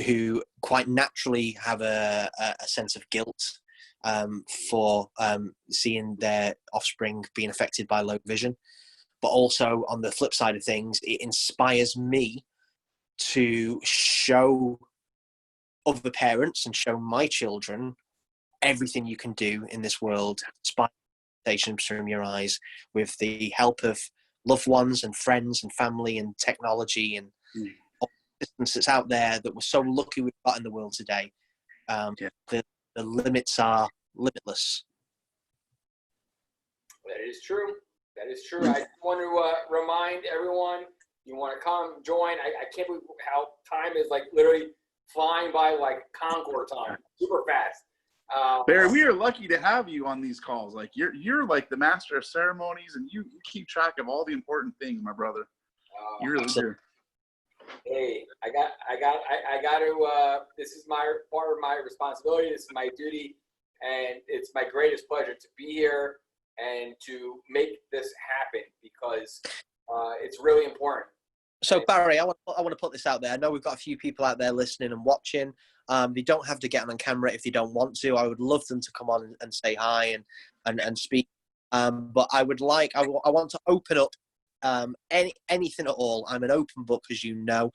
who quite naturally have a sense of guilt for seeing their offspring being affected by low vision. But also, on the flip side of things, it inspires me to show other parents and show my children everything you can do in this world, despite limitations from your eyes, with the help of loved ones and friends and family and technology and all the distance that's out there that we're so lucky we've got in the world today. The limits are limitless. That is true. That is true. I want to remind everyone, you want to come join. I can't believe how time is like literally flying by like Concord time, super fast. Barry, we are lucky to have you on these calls. Like you're like the master of ceremonies, and you keep track of all the important things, my brother. You really do. Hey, I got to. This is my part of my responsibility. This is my duty, and it's my greatest pleasure to be here and to make this happen because it's really important. So Barry, I want to put this out there. I know we've got a few people out there listening and watching. They don't have to get on camera if they don't want to. I would love them to come on and say hi and speak. But I want to open up anything at all. I'm an open book, as you know.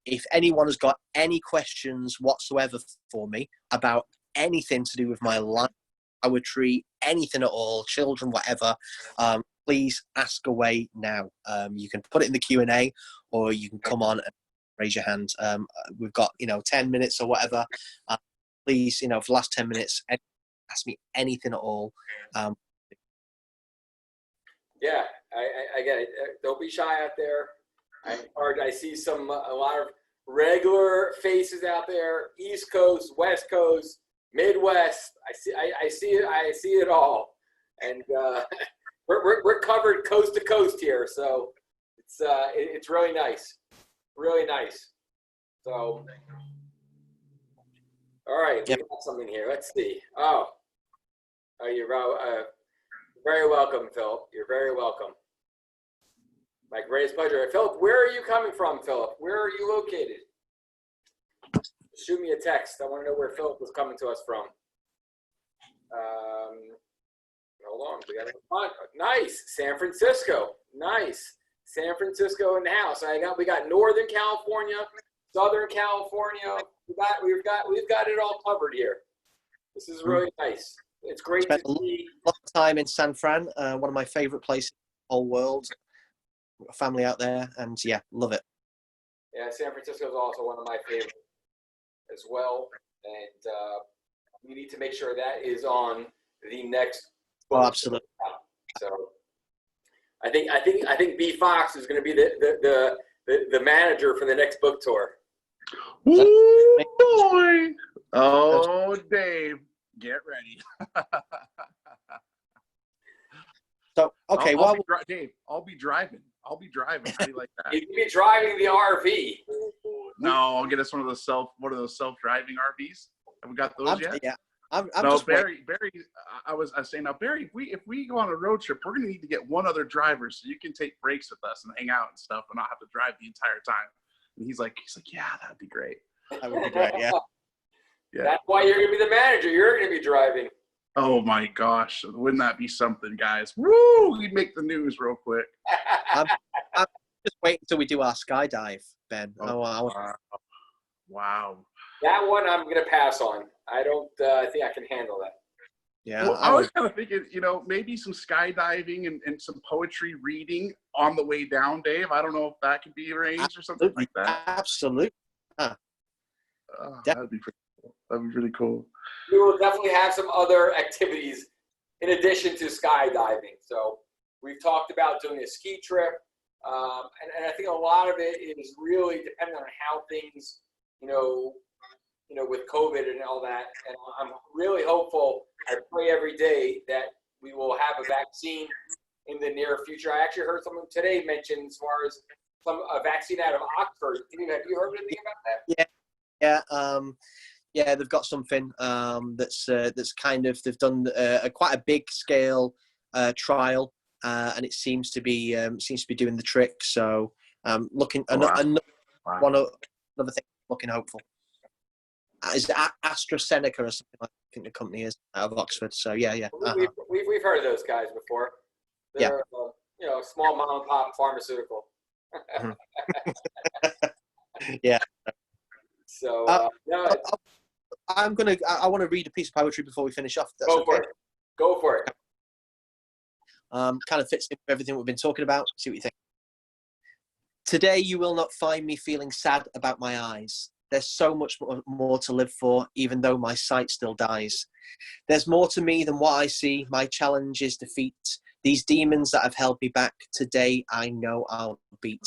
If anyone has got any questions whatsoever for me about anything to do with my life, poetry, anything at all, children, whatever, please ask away now. You can put it in the Q&A, or you can come on and raise your hand. We've got 10 minutes or whatever. Please, for the last 10 minutes, ask me anything at all. Yeah, I get it. Don't be shy out there. I see a lot of regular faces out there. East Coast, West Coast, Midwest. I see it all, and we're covered coast to coast here. So it's really nice, really nice. So all right, we got something here. Let's see. Oh, you're very welcome, Philip. You're very welcome. My greatest pleasure. Philip, where are you coming from, Philip? Where are you located? Shoot me a text. I want to know where Philip was coming to us from. Hold on. We got nice. San Francisco. Nice. San Francisco in the house. We got Northern California, Southern California. We've got it all covered here. This is really nice. It's great to see. A lot of time in San Fran, one of my favorite places in the whole world. Family out there, and yeah, love it. Yeah, San Francisco is also one of my favorites as well, and we need to make sure that is on the next book. Oh, absolutely. So I think B Fox is going to be the manager for the next book tour. Ooh, boy. Oh, Dave, get ready. So okay, Dave, I'll be driving. How do you like that? You can be driving the RV. No, I'll get us one of those self-driving RVs. Have we got those yet? Yeah. I'm no, just Barry. I was saying now, Barry. If we go on a road trip, we're gonna need to get one other driver so you can take breaks with us and hang out and stuff, and not have to drive the entire time. And he's like, yeah, that'd be great. That would be great. Yeah. Yeah. That's why you're gonna be the manager. You're gonna be driving. Oh my gosh, wouldn't that be something, guys? Woo! We'd make the news real quick. I'm just waiting until we do our skydive, Ben. Wow. That one I'm gonna pass on. I don't think I can handle that. Yeah. Well, I was kind of thinking, maybe some skydiving and some poetry reading on the way down, Dave. I don't know if that could be arranged or something like that. Absolutely. That'd be pretty cool. That'd be really cool. We will definitely have some other activities in addition to skydiving. So we've talked about doing a ski trip, and I think a lot of it is really dependent on how things, with COVID and all that. And I'm really hopeful. I pray every day that we will have a vaccine in the near future. I actually heard someone today mention as far as a vaccine out of Oxford. Have you heard anything about that? Yeah. Yeah, they've got something that's kind of, they've done quite a big scale trial, and it seems to be doing the trick. So looking another thing, looking hopeful. Is it AstraZeneca or something like that? I think the company is out of Oxford. So yeah. We've heard of those guys before. They're small mom and pop pharmaceutical. Yeah. So I want to read a piece of poetry before we finish off. Go for it. Kind of fits in with everything we've been talking about. See what you think. Today you will not find me feeling sad about my eyes. There's so much more to live for, even though my sight still dies. There's more to me than what I see. My challenge is defeat. These demons that have held me back, today I know I'll beat.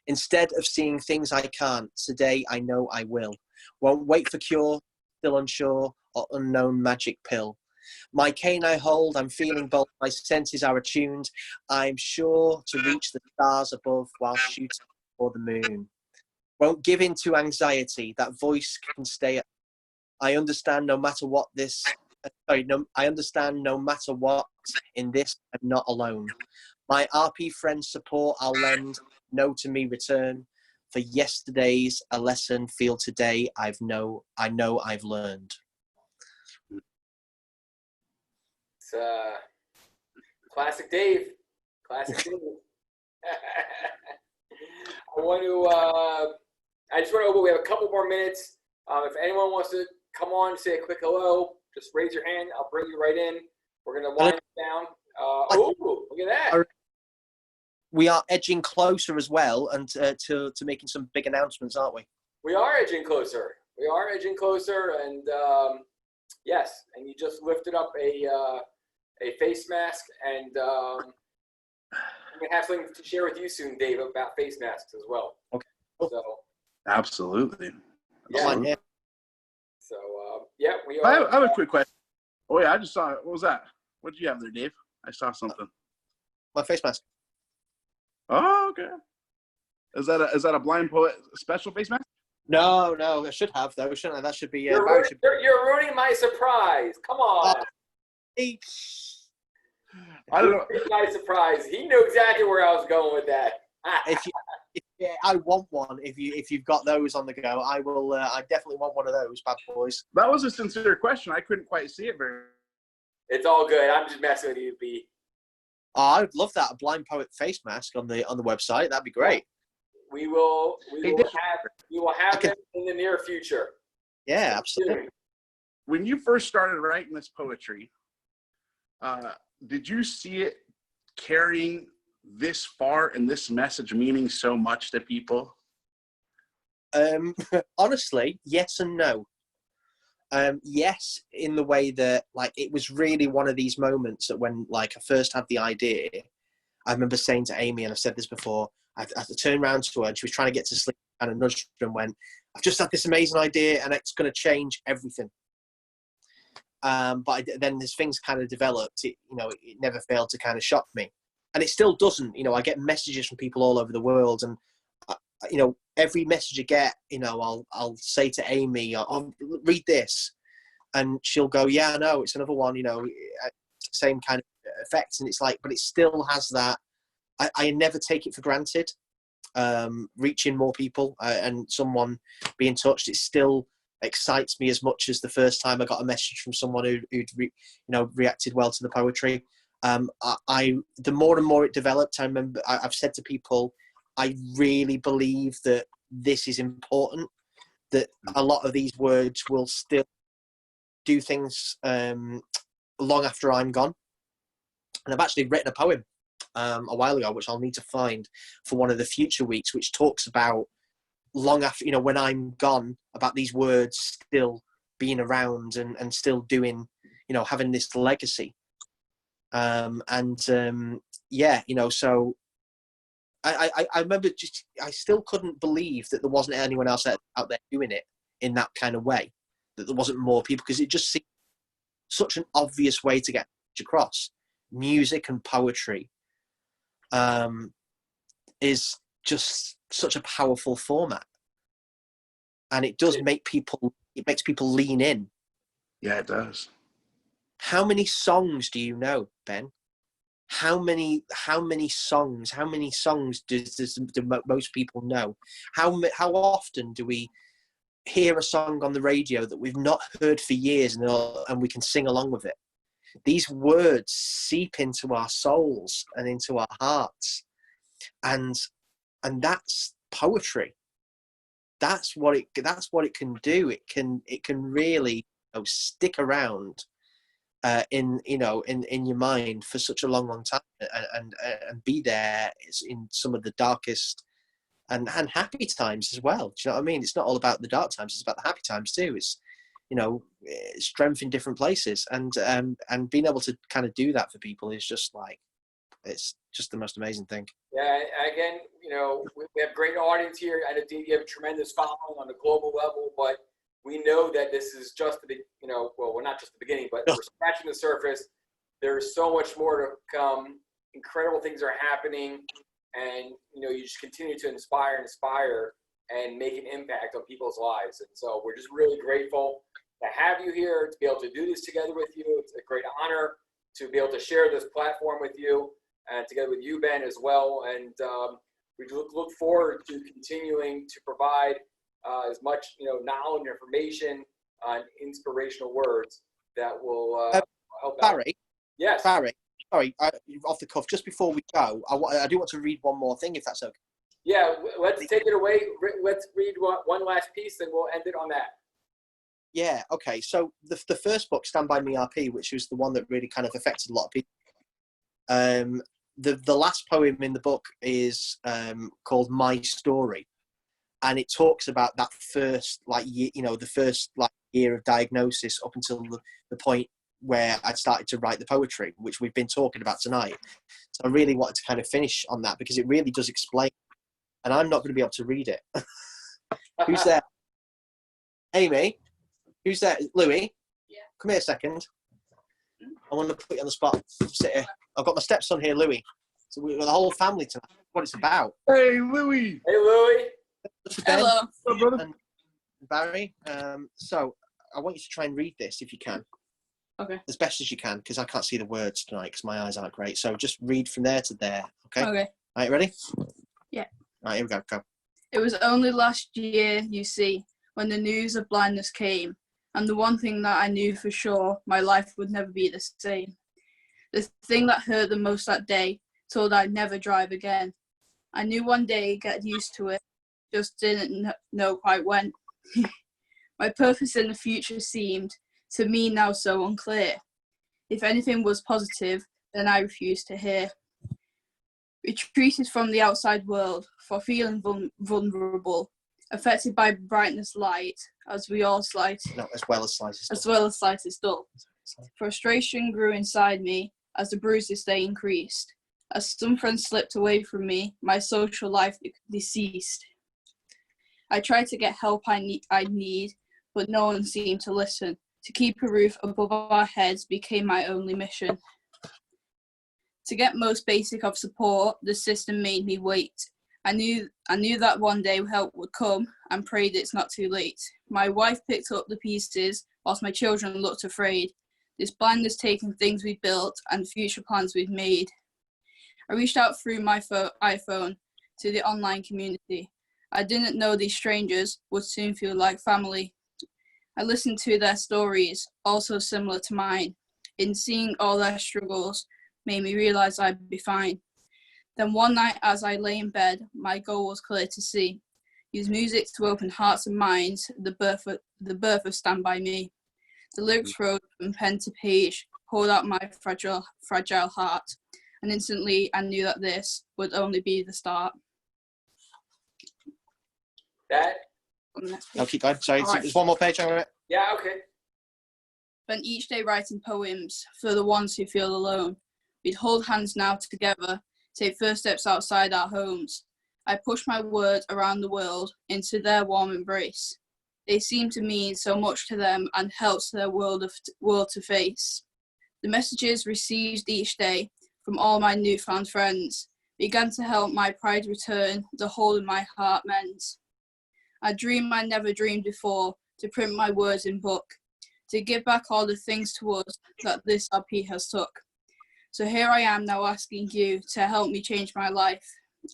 Instead of seeing things I can't, today I know I will. Won't wait for cure, still unsure, or unknown magic pill. My cane I hold, I'm feeling bold, my senses are attuned. I'm sure to reach the stars above while shooting for the moon. Won't give in to anxiety, that voice can stay. I understand no matter what this, I understand no matter what, in this I'm not alone. My RP friends support I'll lend, know to me return. For yesterday's a lesson, feel today I know I've learned. It's classic Dave. Classic Dave. I just want to, we have a couple more minutes. If anyone wants to come on, say a quick hello, just raise your hand. I'll bring you right in. We're going to wind it down. Look at that. We are edging closer as well, and to making some big announcements, aren't we? We are edging closer. We are edging closer, and yes, and you just lifted up a face mask, and I'm gonna have something to share with you soon, Dave, about face masks as well. Okay. So Absolutely. yeah. Yeah. So yeah, we are. I have a quick question. Oh yeah, I just saw it. What was that? What did you have there, Dave? I saw something. My face mask. Oh, okay. Is that a blind poet special face mask? No, I should have though, shouldn't I? That should be. You're ruining my surprise. Come on. I don't know. My surprise. He knew exactly where I was going with that. I want one. If you've got those on the go, I will. I definitely want one of those bad boys. That was a sincere question. I couldn't quite see it very. It's all good. I'm just messing with you, B. Oh, I'd love that, a blind poet face mask on the website. That'd be great. We will have them in the near future. Yeah, absolutely. When you first started writing this poetry, did you see it carrying this far and this message meaning so much to people? Honestly, yes and no. Yes, in the way that like it was really one of these moments that when like I first had the idea, I remember saying to Amy, and I've said this before, I had to turn around to her and she was trying to get to sleep and I nudged her and went, I've just had this amazing idea and it's going to change everything. But then as things kind of developed, it never failed to kind of shock me. And it still doesn't. I get messages from people all over the world, and every message I get, I'll say to Amy, I'll read this, and she'll go, yeah, no, it's another one. It's the same kind of effects, and it's like, but it still has that. I never take it for granted. Reaching more people and someone being touched, it still excites me as much as the first time I got a message from someone who'd reacted well to the poetry. The more and more it developed, I remember I've said to people, I really believe that this is important, that a lot of these words will still do things long after I'm gone. And I've actually written a poem a while ago, which I'll need to find for one of the future weeks, which talks about long after, when I'm gone, about these words still being around and still doing, having this legacy. So I remember I still couldn't believe that there wasn't anyone else out there doing it in that kind of way, that there wasn't more people, because it just seemed such an obvious way to get across. Music and poetry is just such a powerful format, and it makes people lean in. Yeah, it does. How many songs do you know, Ben? How many songs do most people know? How often do we hear a song on the radio that we've not heard for years and we can sing along with it? These words seep into our souls and into our hearts, and that's poetry. That's what it can do. It can really stick around in your mind for such a long time, and be there in some of the darkest and happy times as well. Do you know what I mean? It's not all about the dark times; it's about the happy times too. It's strength in different places, and being able to kind of do that for people is just like, it's just the most amazing thing. Yeah, again, we have great audience here. I think you have a tremendous following on the global level, but we know that this is just the, well, we're not just the beginning, but we're scratching the surface. There's so much more to come. Incredible things are happening, and you just continue to inspire and make an impact on people's lives. And so we're just really grateful to have you here, to be able to do this together with you. It's a great honor to be able to share this platform with you, and together with you, Ben, as well. And we look forward to continuing to provide as much knowledge and information and inspirational words that will help out. Barry? Yes. Barry, sorry, off the cuff, just before we go, I do want to read one more thing, if that's okay. Yeah, let's take it away. Let's read one last piece, and we'll end it on that. Yeah, okay. So the first book, Stand By Me RP, which was the one that really kind of affected a lot of people. The last poem in the book is called My Story, and it talks about that first year of diagnosis up until the point where I started to write the poetry, which we've been talking about tonight. So I really wanted to kind of finish on that, because it really does explain, and I'm not going to be able to read it. Who's there? Amy? Who's there? Louis? Yeah. Come here a second. I want to put you on the spot. Sit here. I've got my stepson here, Louis. So we've got the whole family tonight. What it's about. Hey, Louis. Hey, Louis. Hello. Hello, brother. And Barry. So I want you to try and read this if you can. Okay. As best as you can, because I can't see the words tonight because my eyes aren't great. So just read from there to there. Okay. Okay. All right, ready? Yeah. All right, here we go. Go. It was only last year, you see, when the news of blindness came, and the one thing that I knew for sure, my life would never be the same. The thing that hurt the most that day told I'd never drive again. I knew one day I'd get used to it, just didn't know quite when. My purpose in the future seemed, to me now, so unclear. If anything was positive, then I refused to hear. Retreated from the outside world, for feeling vulnerable, affected by brightness light, as we all slight. No, as well as slices. As well as slight is dull. Frustration grew inside me as the bruises they increased. As some friends slipped away from me, my social life deceased. I tried to get help I need, but no one seemed to listen. To keep a roof above our heads became my only mission. To get most basic of support, the system made me wait. I knew that one day help would come, and prayed it's not too late. My wife picked up the pieces whilst my children looked afraid. This blindness taking things we built and future plans we've made. I reached out through my iPhone to the online community. I didn't know these strangers would soon feel like family. I listened to their stories, also similar to mine. In seeing all their struggles, made me realise I'd be fine. Then one night as I lay in bed, my goal was clear to see. Use music to open hearts and minds, the birth of Stand By Me. The lyrics rose from pen to page, poured out my fragile heart, and instantly I knew that this would only be the start. That? I'll keep going. Sorry, Right. there's one more page. All right. Yeah, okay. Spent each day writing poems for the ones who feel alone. We'd hold hands now together, take first steps outside our homes. I push my words around the world into their warm embrace. They seem to mean so much to them and helps their world to face. The messages received each day from all my newfound friends began to help my pride return, the hole in my heart mend. I dreamed I never dreamed before, to print my words in book, to give back all the things to us that this RP has took. So here I am now asking you to help me change my life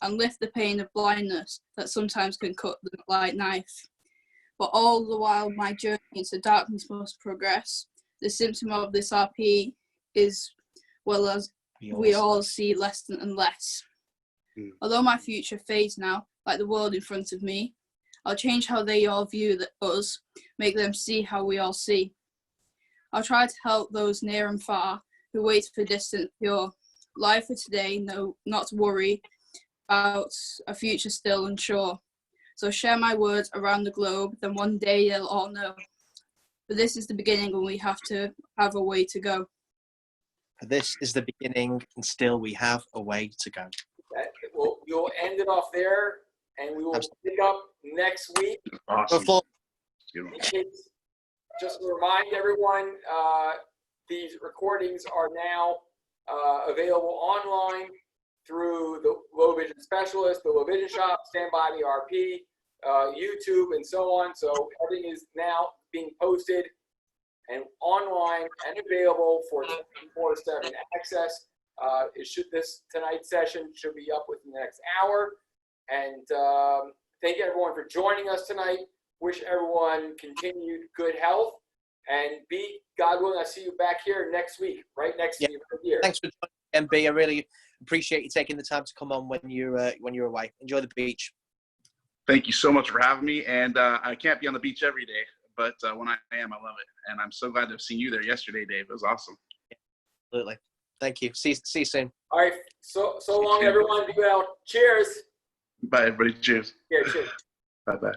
and lift the pain of blindness that sometimes can cut like knife. But all the while my journey into darkness must progress. The symptom of this RP is, well as we all see less and less. Although my future fades now, like the world in front of me, I'll change how they all view us, make them see how we all see. I'll try to help those near and far who wait for distant pure. Life for today, no, not to worry about a future still unsure. So share my words around the globe, then one day they'll all know. But this is the beginning and we have to have a way to go. For this is the beginning and still we have a way to go. We'll end it off there, and we will pick up next week. Awesome. Just to remind everyone, these recordings are now available online through the Low Vision Specialist, the Low Vision Shop, Stand By Me RP, YouTube, and so on. So everything is now being posted and online and available for 24/7 access. Tonight's session should be up within the next hour. And thank everyone for joining us tonight. Wish everyone continued good health. And B, God willing, I'll see you back here next week, right next to you here. Thanks for joining, MB. I really appreciate you taking the time to come on when you're away. Enjoy the beach. Thank you so much for having me. And I can't be on the beach every day, but when I am, I love it. And I'm so glad to have seen you there yesterday, Dave. It was awesome. Absolutely. Thank you. See you soon. All right. So long, everyone. Be well. Cheers. Bye, everybody. Cheers. Yeah, cheers. Bye-bye.